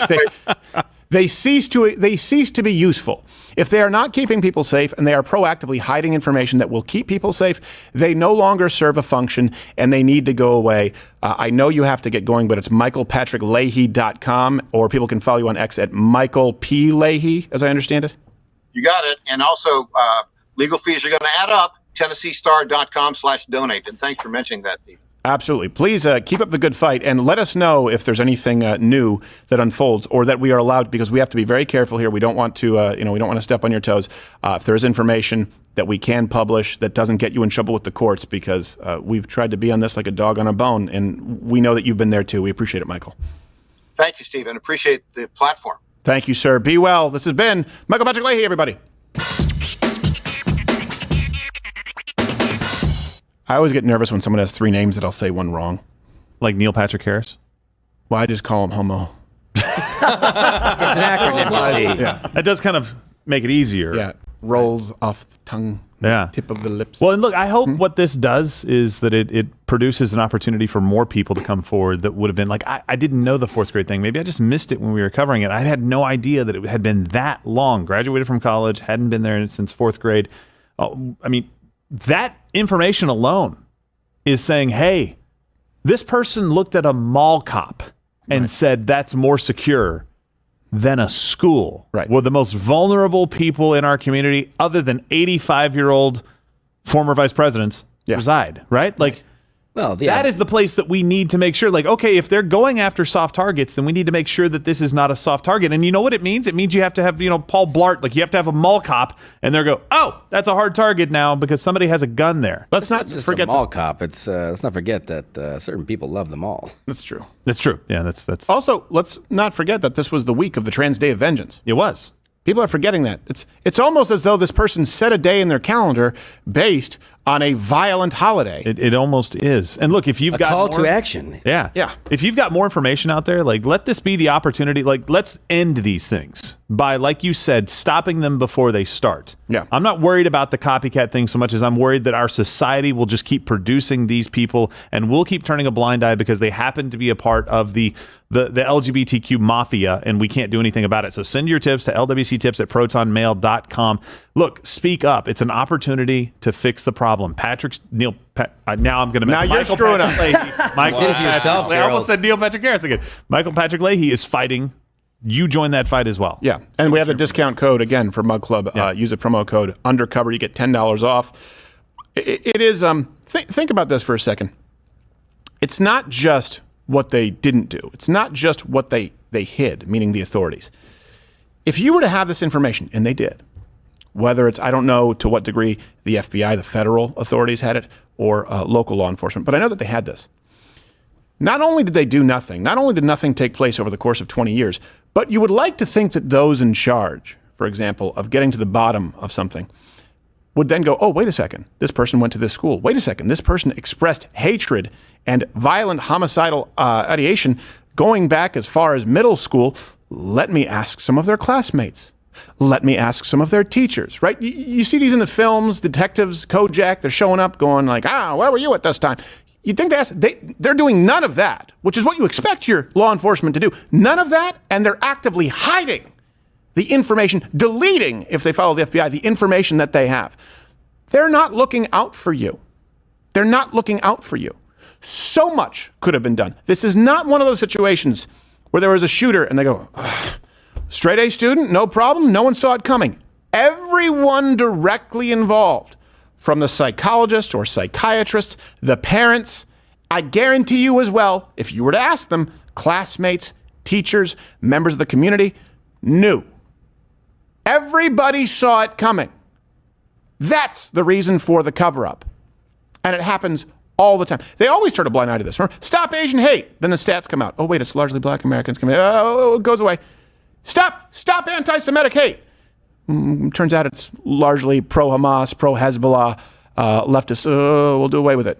they cease to be useful. If they are not keeping people safe and they are proactively hiding information that will keep people safe, they no longer serve a function and they need to go away. I know you have to get going, but it's michaelpatrickleahy.com, or people can follow you on X at Michael P. Leahy, as I understand it. You got it. And also, legal fees are going to add up. TennesseeStar.com/donate. And thanks for mentioning that, Pete. Absolutely. Please keep up the good fight and let us know if there's anything new that unfolds or that we are allowed, because we have to be very careful here. We don't want to, we don't want to step on your toes. If there's information that we can publish that doesn't get you in trouble with the courts, because we've tried to be on this like a dog on a bone, and we know that you've been there too. We appreciate it, Michael. Thank you, Stephen. Appreciate the platform. Thank you, sir. Be well. This has been Michael Patrick Leahy, everybody. I always get nervous when someone has 3 names that I'll say one wrong. Like Neil Patrick Harris? Well, I just call him homo. It's an acronym, you see. Yeah. That does kind of make it easier. Yeah. Rolls off the tongue. Yeah. Tip of the lips. Well, and look, I hope what this does is that it produces an opportunity for more people to come forward that would have been like, I didn't know the 4th grade thing. Maybe I just missed it when we were covering it. I had no idea that it had been that long. Graduated from college, hadn't been there since 4th grade. I mean, that information alone is saying, hey, this person looked at a mall cop and said that's more secure than a school, where the most vulnerable people in our community, other than 85-year-old former vice presidents, reside, right? Like, well, that is the place that we need to make sure, like, okay, if they're going after soft targets, then we need to make sure that this is not a soft target. And you know what it means? It means you have to have, Paul Blart, like you have to have a mall cop, and they're go, oh, that's a hard target now because somebody has a gun there. Let's not just forget a mall cop. It's let's not forget that certain people love the mall. That's true. That's true. Yeah, that's. Also, let's not forget that this was the week of the Trans Day of Vengeance. It was. People are forgetting that. It's almost as though this person set a day in their calendar based on a violent holiday. It almost is. And look, if you've got call to action. Yeah. If you've got more information out there, like let this be the opportunity. Like let's end these things by, like you said, stopping them before they start. Yeah. I'm not worried about the copycat thing so much as I'm worried that our society will just keep producing these people and we'll keep turning a blind eye because they happen to be a part of the LGBTQ mafia and we can't do anything about it. So send your tips to lwctips@protonmail.com. Look, speak up. It's an opportunity to fix the problem. Now I'm going to Now you're screwing up. Michael, did it yourself, I almost said Neil Patrick Harris again. Michael Patrick Leahy is fighting. You join that fight as well. Yeah, and we have the discount code again for Mug Club. Use a promo code Undercover. You get $10 off. It is. Think about this for a second. It's not just what they didn't do. It's not just what they hid, meaning the authorities. If you were to have this information, and they did, whether it's, I don't know to what degree the FBI, the federal authorities had it, or local law enforcement, but I know that they had this. Not only did they do nothing, not only did nothing take place over the course of 20 years, but you would like to think that those in charge, for example, of getting to the bottom of something, would then go, oh, wait a second, this person went to this school. Wait a second, this person expressed hatred and violent homicidal ideation going back as far as middle school. Let me ask some of their classmates. Let me ask some of their teachers, right? You see these in the films, detectives, Kojak, they're showing up going like, where were you at this time? You'd think they're doing none of that, which is what you expect your law enforcement to do. None of that, and they're actively hiding the information, deleting, if they follow the FBI, the information that they have. They're not looking out for you. They're not looking out for you. So much could have been done. This is not one of those situations where there was a shooter and they go, straight A student, no problem, no one saw it coming. Everyone directly involved, from the psychologist or psychiatrists, the parents, I guarantee you as well, if you were to ask them, classmates, teachers, members of the community, knew. Everybody saw it coming. That's the reason for the cover-up. And it happens all the time. They always turn a blind eye to this. Remember? Stop Asian hate. Then the stats come out. Oh, wait, it's largely black Americans coming. Oh, it goes away. Stop anti-Semitic hate. Turns out it's largely pro-Hamas, pro-Hezbollah, leftists. We'll do away with it.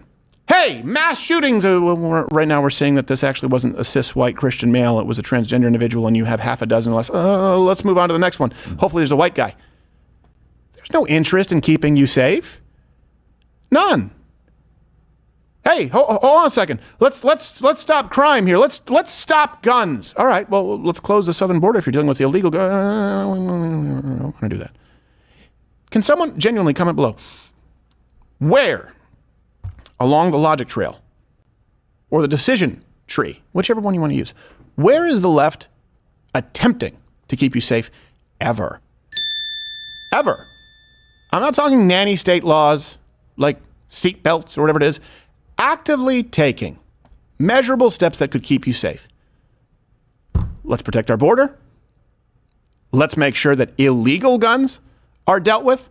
Hey, mass shootings. Right now we're seeing that this actually wasn't a cis white Christian male. It was a transgender individual, and you have half a dozen less. Let's move on to the next one. Hopefully there's a white guy. There's no interest in keeping you safe. None. Hey, hold on a second. Let's stop crime here. Let's stop guns. All right. Well, let's close the southern border if you're dealing with the illegal guns. I don't want to do that. Can someone genuinely comment below? Where along the logic trail or the decision tree, whichever one you want to use, where is the left attempting to keep you safe ever? Ever. I'm not talking nanny state laws like seat belts or whatever it is. Actively taking measurable steps that could keep you safe. Let's protect our border. Let's make sure that illegal guns are dealt with.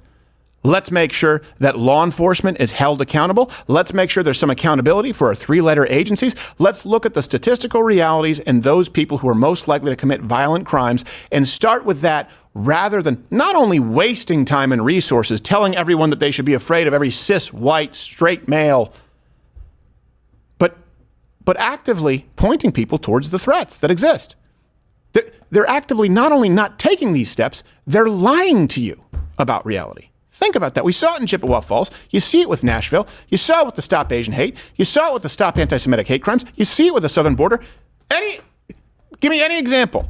Let's make sure that law enforcement is held accountable. Let's make sure there's some accountability for our three-letter agencies. Let's look at the statistical realities and those people who are most likely to commit violent crimes and start with that rather than not only wasting time and resources telling everyone that they should be afraid of every cis, white, straight male, but actively pointing people towards the threats that exist. They're actively not only not taking these steps, they're lying to you about reality. Think about that. We saw it in Chippewa Falls. You see it with Nashville. You saw it with the Stop Asian Hate. You saw it with the Stop Anti-Semitic Hate Crimes. You see it with the southern border. Give me any example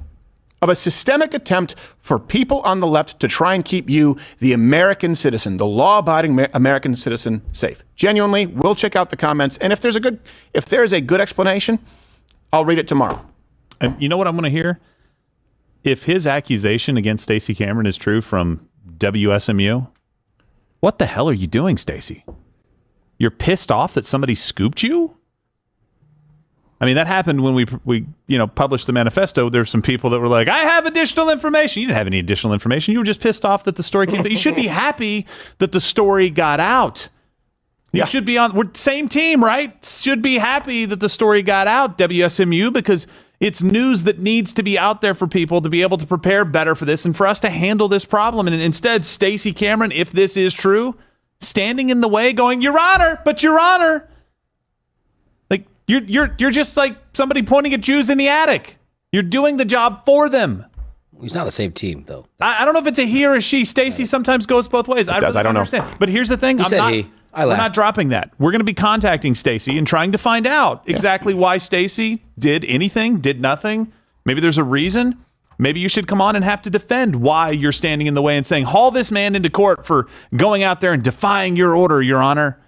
of a systemic attempt for people on the left to try and keep you, the American citizen, the law-abiding American citizen, safe. Genuinely, we'll check out the comments, and if there's a good explanation, I'll read it tomorrow. And you know what I'm going to hear? If his accusation against Stacey Cameron is true from WSMU, what the hell are you doing, Stacey? You're pissed off that somebody scooped you? I mean, that happened when we published the manifesto. There were some people that were like, I have additional information. You didn't have any additional information. You were just pissed off that the story came out. You should be happy that the story got out. You should be we're same team, right? Should be happy that the story got out, WSMU, because it's news that needs to be out there for people to be able to prepare better for this and for us to handle this problem. And instead, Stacey Cameron, if this is true, standing in the way going, Your Honor, but Your Honor. You're just like somebody pointing at Jews in the attic. You're doing the job for them. He's not the same team, though. I don't know if it's a he or a she. Stacey sometimes goes both ways. I don't understand. But here's the thing. We're not dropping that. We're going to be contacting Stacey and trying to find out exactly why Stacey did anything, did nothing. Maybe there's a reason. Maybe you should come on and have to defend why you're standing in the way and saying, haul this man into court for going out there and defying your order, Your Honor.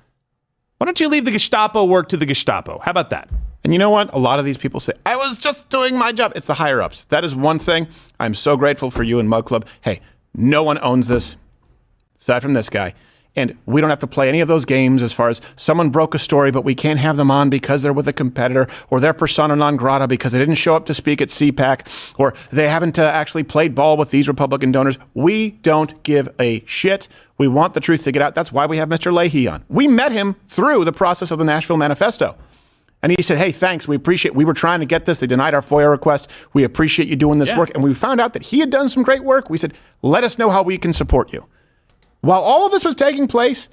Why don't you leave the Gestapo work to the Gestapo? How about that? And you know what? A lot of these people say, I was just doing my job. It's the higher-ups. That is one thing. I'm so grateful for you and Mug Club. Hey, no one owns this, aside from this guy. And we don't have to play any of those games as far as someone broke a story, but we can't have them on because they're with a competitor, or they're persona non grata because they didn't show up to speak at CPAC, or they haven't actually played ball with these Republican donors. We don't give a shit. We want the truth to get out. That's why we have Mr. Leahy on. We met him through the process of the Nashville Manifesto. And he said, hey, thanks. We appreciate. We were trying to get this. They denied our FOIA request. We appreciate you doing this work. And we found out that he had done some great work. We said, let us know how we can support you. While all of this was taking place,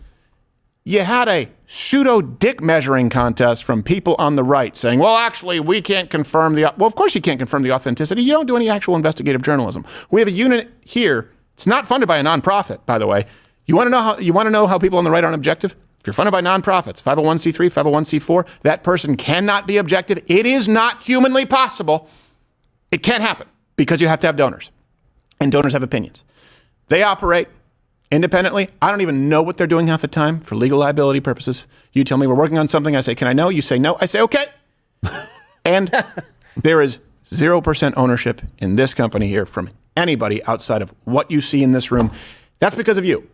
you had a pseudo dick measuring contest from people on the right saying, well, actually, we can't confirm the... Well, of course you can't confirm the authenticity. You don't do any actual investigative journalism. We have a unit here. It's not funded by a nonprofit, by the way. You want to know how people on the right aren't objective? If you're funded by nonprofits, 501c3, 501c4, that person cannot be objective. It is not humanly possible. It can't happen because you have to have donors. And donors have opinions. They operate independently. I don't even know what they're doing half the time for legal liability purposes. You tell me we're working on something. I say, can I know? You say no. I say, okay. And there is 0% ownership in this company here from anybody outside of what you see in this room. That's because of you.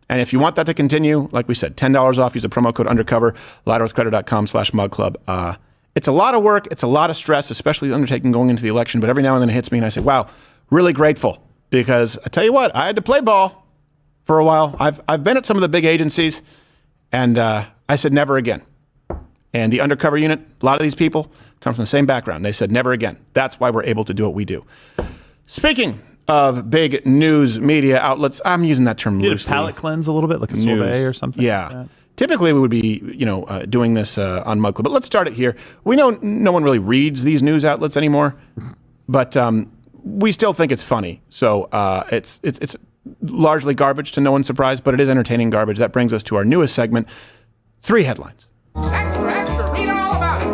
And if you want that to continue, like we said, $10 off, use the promo code undercover, louderwithcredit.com/mugclub. It's a lot of work. It's a lot of stress, especially the undertaking going into the election. But every now and then it hits me and I say, wow, really grateful. Because I tell you what, I had to play ball for a while. I've been at some of the big agencies and I said, never again. And the undercover unit, a lot of these people come from the same background. They said, never again. That's why we're able to do what we do. Speaking of big news media outlets, I'm using that term loosely. Did a palate cleanse a little bit, like a sorbet or something? Yeah. Like that? Typically, we would be, doing this on Mug Club. But let's start it here. We know no one really reads these news outlets anymore, but we still think it's funny. So it's largely garbage to no one's surprise, but it is entertaining garbage. That brings us to our newest segment, 3 headlines. Extra, extra, read all about it.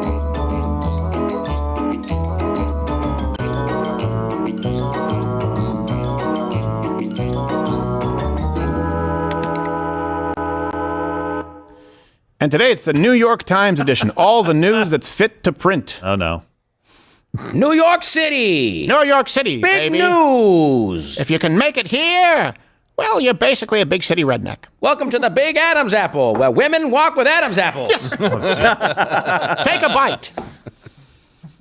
And today it's the New York Times edition. All the news that's fit to print. Oh, no. New York City. New York City, Big baby. news. If you can make it here, well, you're basically a big city redneck. Welcome to the Big Adam's Apple, where women walk with Adam's apples. Yes. Take a bite.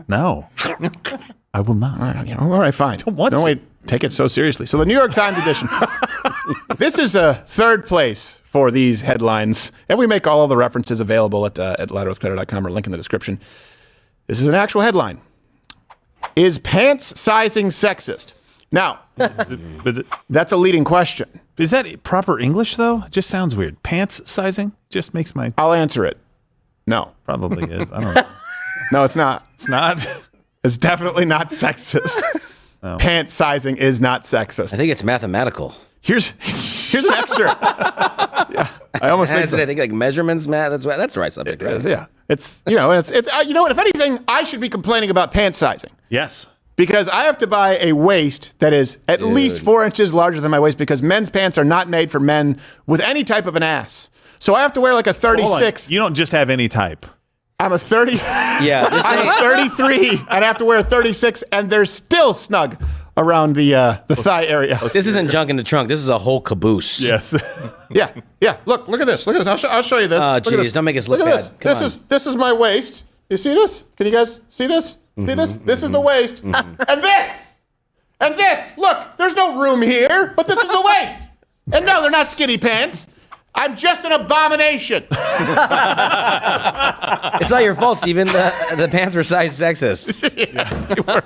No. I will not. All right, fine. Don't wait. Take it so seriously. So the New York Times edition. This is a third place for these headlines. And we make all of the references available at louderwithcredit.com or link in the description. This is an actual headline. Is pants sizing sexist? Now, that's a leading question. Is that proper English, though? It just sounds weird. Pants sizing just makes my... I'll answer it. No. Probably is. I don't know. No, it's not. It's not? It's definitely not sexist. Oh. Pants sizing is not sexist. I think it's mathematical. Here's an excerpt. Yeah, I almost think so. I think like measurements, math. That's the right subject, right? Yeah, it's you know what? If anything, I should be complaining about pants sizing. Yes. Because I have to buy a waist that is at least 4 inches larger than my waist because men's pants are not made for men with any type of an ass. So I have to wear like a 36. You don't just have any type. I'm a 30. Yeah, I'm a 33. I'd have to wear a 36, and they're still snug around the thigh area. This isn't junk in the trunk. This is a whole caboose. Yes. Yeah. Look at this. Look at this. I'll show you this. Oh, jeez, don't make us look at bad. this. This is my waist. You see this? Can you guys see this? See this? This is the waist. And this. Look, there's no room here, but this is the waist. And no, they're not skinny pants. I'm just an abomination. It's not your fault, Stephen. The pants were sized sexist. Yes, they were.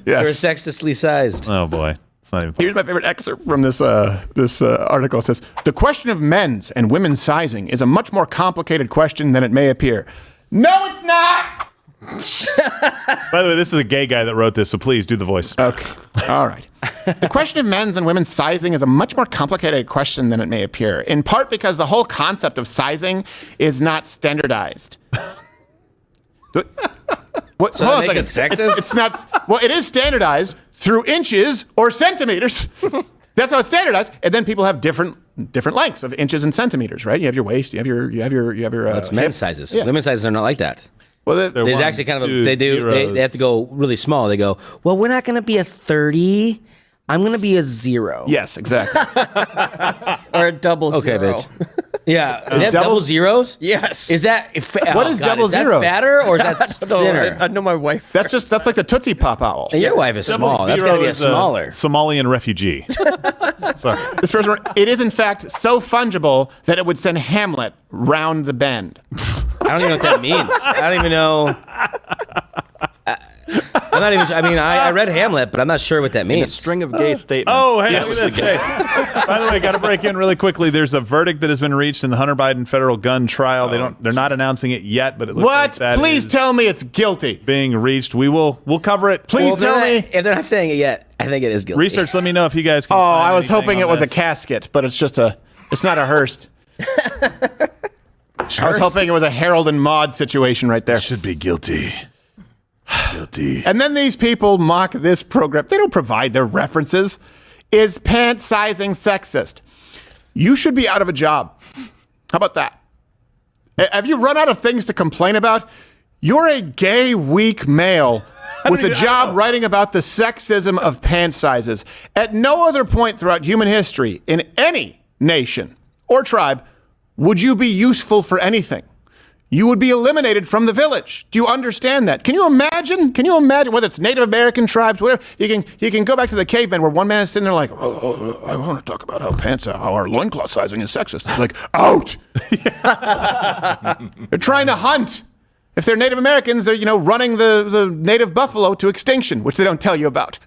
Yes. They were sexistly sized. Oh, boy. It's not even... Here's my favorite excerpt from this article. It says, the question of men's and women's sizing is a much more complicated question than it may appear. No, it's not. By the way, this is a gay guy that wrote this, so please do the voice. Okay. All right. The question of men's and women's sizing is a much more complicated question than it may appear, in part because the whole concept of sizing is not standardized. What, so that makes it sexist? It's not. Well, it is standardized through inches or centimeters. That's how it's standardized, and then people have different lengths of inches and centimeters, right? You have your waist, you have your. That's men's sizes. Yeah. Women's sizes are not like that. Well, there's actually kind of they have to go really small. They go, well, we're not going to be a 30. I'm going to be a 0. Yes, exactly. Or a double 0. Okay, bitch. Yeah, they have double zeros. Yes. Is that what is double zeros? Is that fatter or is that thinner? I know my wife. That's like the Tootsie Pop owl. And your wife is small. That's got to be a smaller Somalian refugee. Sorry. This person, it is in fact so fungible that it would send Hamlet round the bend. I don't even know what that means. I don't even know. I'm not even sure. I mean, I read Hamlet, but I'm not sure what that means. A string of gay statements. Oh, hey, look at this. By the way, got to break in really quickly. There's a verdict that has been reached in the Hunter Biden federal gun trial. They're not announcing it yet, but it looks like that Please tell me it's guilty. Being reached. We'll cover it. Please tell me. If they're not saying it yet, I think it is guilty. Research, let me know if you guys can I was find hoping anything it was on a casket, but it's not a hearse. I was hoping it was a Harold and Maude situation right there. Should be guilty. Guilty. And then these people mock this program. They don't provide their references. Is pant sizing sexist? You should be out of a job. How about that? Have you run out of things to complain about? You're a gay, weak male with a job writing about the sexism of pant sizes. At no other point throughout human history, in any nation or tribe, would you be useful for anything. You would be eliminated from the village. Do you understand that? Can you imagine? Whether it's Native American tribes, whatever, you can go back to the caveman where one man is sitting there like, oh, I want to talk about how our loincloth sizing is sexist. It's like, out! They're trying to hunt. If they're Native Americans, they're, running the native buffalo to extinction, which they don't tell you about.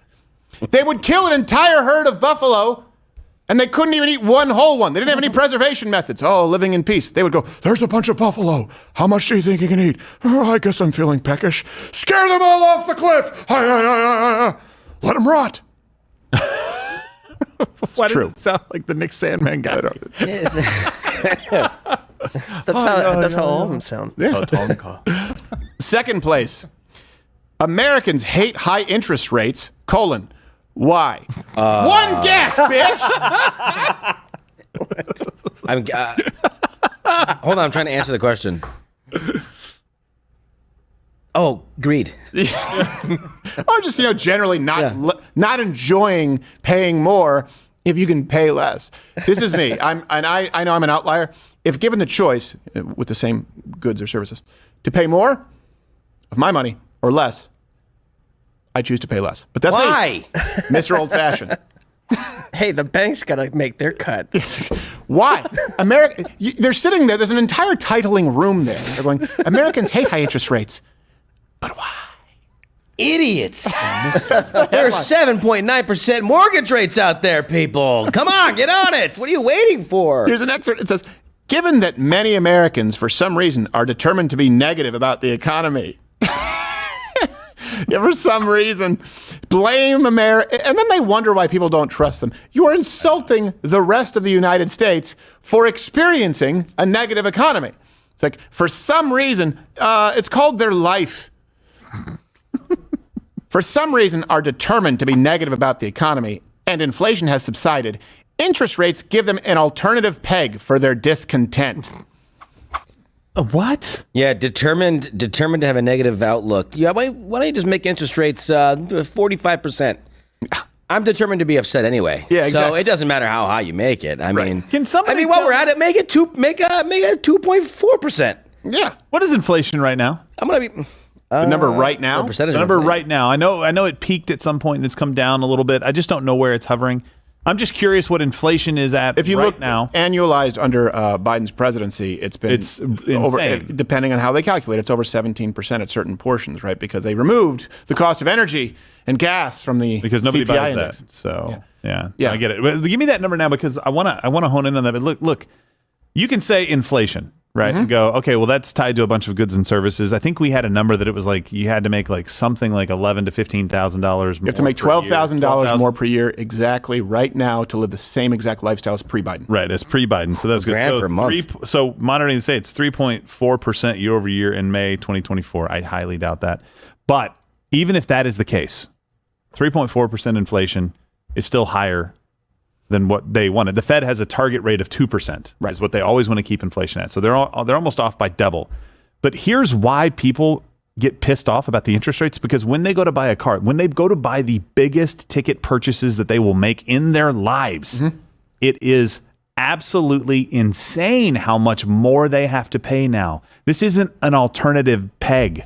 They would kill an entire herd of buffalo, and they couldn't even eat one whole one. They didn't have any preservation methods. Oh, living in peace. They would go, there's a bunch of buffalo. How much do you think you can eat? Oh, I guess I'm feeling peckish. Scare them all off the cliff. Let them rot. Why true. does it sound like the Nick Sandman guy? That's how all of them sound. Yeah. Second place. Americans hate high interest rates, why? One guess, bitch! Hold on, I'm trying to answer the question. Oh, greed. Or just, generally not enjoying paying more if you can pay less. This is me. I know I'm an outlier. If given the choice with the same goods or services to pay more of my money or less, I choose to pay less. But that's why? Me, Mr. Old-Fashioned. Hey, the bank's got to make their cut. Why? They're sitting there. There's an entire titling room there. They're going, Americans hate high interest rates. But why? Idiots. There's 7.9% mortgage rates out there, people. Come on, get on it. What are you waiting for? Here's an excerpt. It says, given that many Americans, for some reason, are determined to be negative about the economy, for some reason, blame America, and then they wonder why people don't trust them. You are insulting the rest of the United States for experiencing a negative economy. It's like, for some reason, it's called their life. For some reason, are determined to be negative about the economy, and inflation has subsided. Interest rates give them an alternative peg for their discontent. What? Yeah, determined to have a negative outlook. Yeah, why don't you just make interest rates 45%? I'm determined to be upset anyway. Yeah, exactly. So it doesn't matter how high you make it. I mean, can somebody? While we're at it, make it 2.4%. Yeah. What is inflation right now? I'm gonna be. The number right now? Percentage the number right now. I know it peaked at some point and it's come down a little bit. I just don't know where it's hovering. I'm just curious what inflation is at if you right look now. Annualized under Biden's presidency, it's insane. Over, depending on how they calculate, it's over 17% at certain portions, right? Because they removed the cost of energy and gas from the because nobody CPI buys index. that. So yeah, I get it. But give me that number now because I want to hone in on that. But look, you can say inflation. Right. And go, okay, well, that's tied to a bunch of goods and services. I think we had a number that it was like you had to make like something like $11,000 to $15,000. You have to make $12,000 more per year exactly right now to live the same exact lifestyle as pre-Biden. Right, as pre-Biden. So that's good. $1,000 per month. So monitoring the state, it's 3.4% year over year in May 2024. I highly doubt that. But even if that is the case, 3.4% inflation is still higher than what they wanted. The Fed has a target rate of 2%, right, is what they always want to keep inflation at. So they're almost off by double. But here's why people get pissed off about the interest rates, because when they go to buy a car, when they go to buy the biggest ticket purchases that they will make in their lives, it is absolutely insane how much more they have to pay now. This isn't an alternative peg.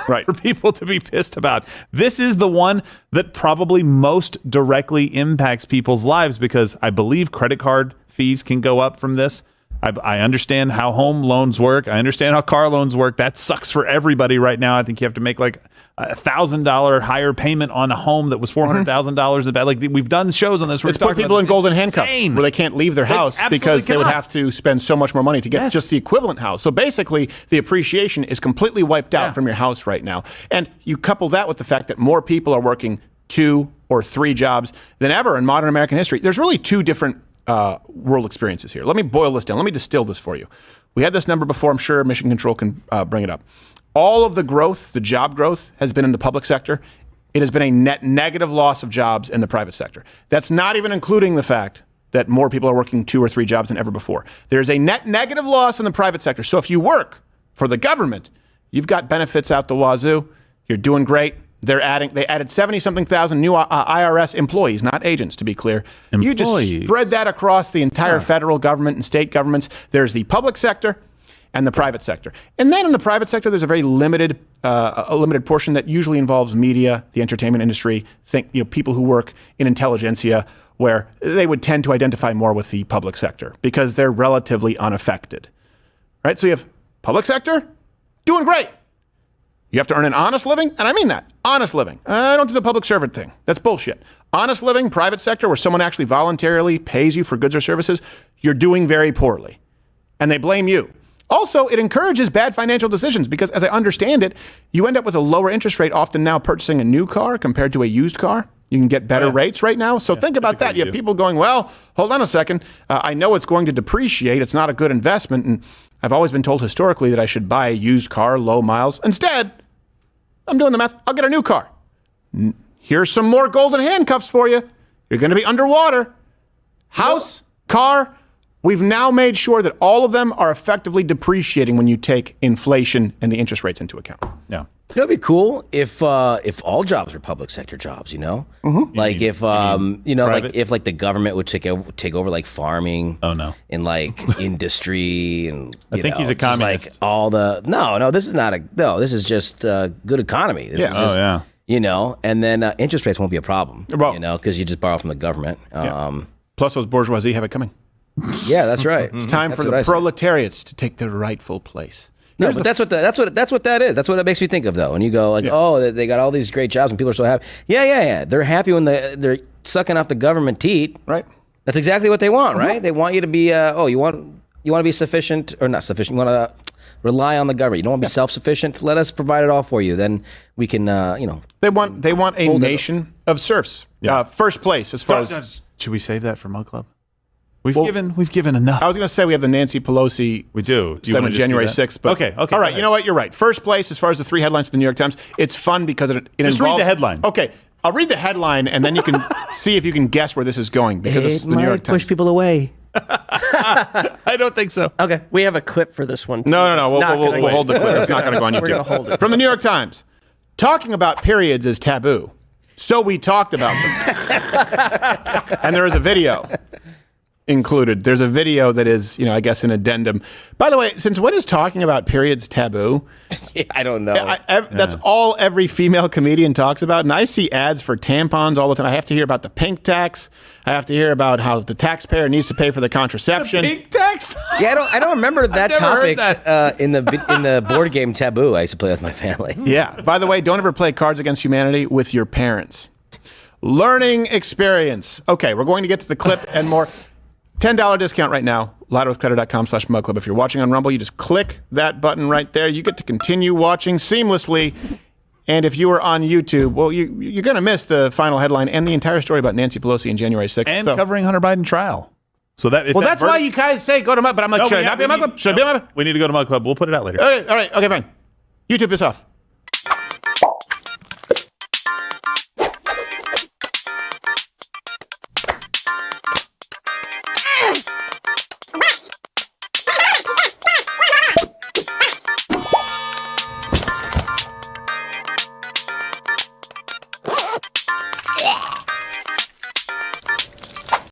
Right. For people to be pissed about. This is the one that probably most directly impacts people's lives because I believe credit card fees can go up from this. I understand how home loans work. I understand how car loans work. That sucks for everybody right now. I think you have to make like $1,000 higher payment on a home that was $400,000. Like we've done shows on this. It's put people in golden handcuffs where they can't leave their house because they would have to spend so much more money to get just the equivalent house. So basically, the appreciation is completely wiped out from your house right now. And you couple that with the fact that more people are working 2 or 3 jobs than ever in modern American history. There's really 2 different world experiences here. Let me boil this down. Let me distill this for you. We had this number before. I'm sure Mission Control can bring it up. All of the growth, the job growth, has been in the public sector. It has been a net negative loss of jobs in the private sector. That's not even including the fact that more people are working 2 or 3 jobs than ever before. There's a net negative loss in the private sector. So if you work for the government, you've got benefits out the wazoo. You're doing great. They added 70-something thousand new IRS employees, not agents, to be clear. You just spread that across the entire federal government and state governments. There's the public sector and the private sector. And then in the private sector, there's a very limited portion that usually involves media, the entertainment industry, people who work in intelligentsia, where they would tend to identify more with the public sector because they're relatively unaffected. Right? So you have public sector, doing great. You have to earn an honest living, and I mean that, honest living. I don't do the public servant thing. That's bullshit. Honest living, private sector, where someone actually voluntarily pays you for goods or services, you're doing very poorly. And they blame you. Also, it encourages bad financial decisions because, as I understand it, you end up with a lower interest rate often now purchasing a new car compared to a used car. You can get better rates right now. So think about that. You have people going, well, hold on a second. I know it's going to depreciate. It's not a good investment. And I've always been told historically that I should buy a used car, low miles. Instead, I'm doing the math. I'll get a new car. Here's some more golden handcuffs for you. You're going to be underwater. House, car. We've now made sure that all of them are effectively depreciating when you take inflation and the interest rates into account. Yeah. It'd be cool if all jobs were public sector jobs, Mm-hmm. Like if like the government would take over like farming. Oh no. And like industry and I think he's a communist. Like all the this is not this is just good economy. This is just, and then interest rates won't be a problem. Well, because you just borrow from the government. Plus those bourgeoisie have it coming. Yeah, that's right. It's time for the proletariats to take their rightful place. No, but that's what that is. That's what it makes me think of, though. When you go like, oh, they got all these great jobs and people are so happy. Yeah. They're happy when they're sucking off the government teat. Right. That's exactly what they want, right? They want you to be. You want to be sufficient or not sufficient. You want to rely on the government. You don't want to be self-sufficient. Let us provide it all for you. Then we can. They want a nation of serfs. Yeah. First place as far as. Should we save that for Mug Club? We've given enough. I was going to say we have the Nancy Pelosi. We do. Segment January 6th. But okay. All right. You know what? You're right. First place as far as the 3 headlines from the New York Times. It's fun because it involves. Just read the headline. Okay. I'll read the headline and then you can see if you can guess where this is going because it's the New York Times. Push people away. I don't think so. Okay. We have a clip for this one. No. We'll hold the clip. It's not going to go on YouTube. We're going to hold it. From the New York Times. Talking about periods is taboo. So we talked about them. And there is a video included. There's a video that is, I guess an addendum. By the way, since when is talking about periods taboo? I don't know. That's all every female comedian talks about. And I see ads for tampons all the time. I have to hear about the pink tax. I have to hear about how the taxpayer needs to pay for the contraception. The pink tax? Yeah, I don't remember that topic in the board game Taboo I used to play with my family. Yeah. By the way, don't ever play Cards Against Humanity with your parents. Learning experience. Okay, we're going to get to the clip and more. $10 discount right now, louderwithcredit.com/mugclub. If you're watching on Rumble, you just click that button right there. You get to continue watching seamlessly. And if you are on YouTube, well, you're going to miss the final headline and the entire story about Nancy Pelosi on January 6th. And covering Hunter Biden trial. So that's why you guys say go to Mug, but I'm like, should I not be a Mug Club? Should I be a Mug Club? We need to go to Mug Club. We'll put it out later. Okay, all right, okay, fine. YouTube this off.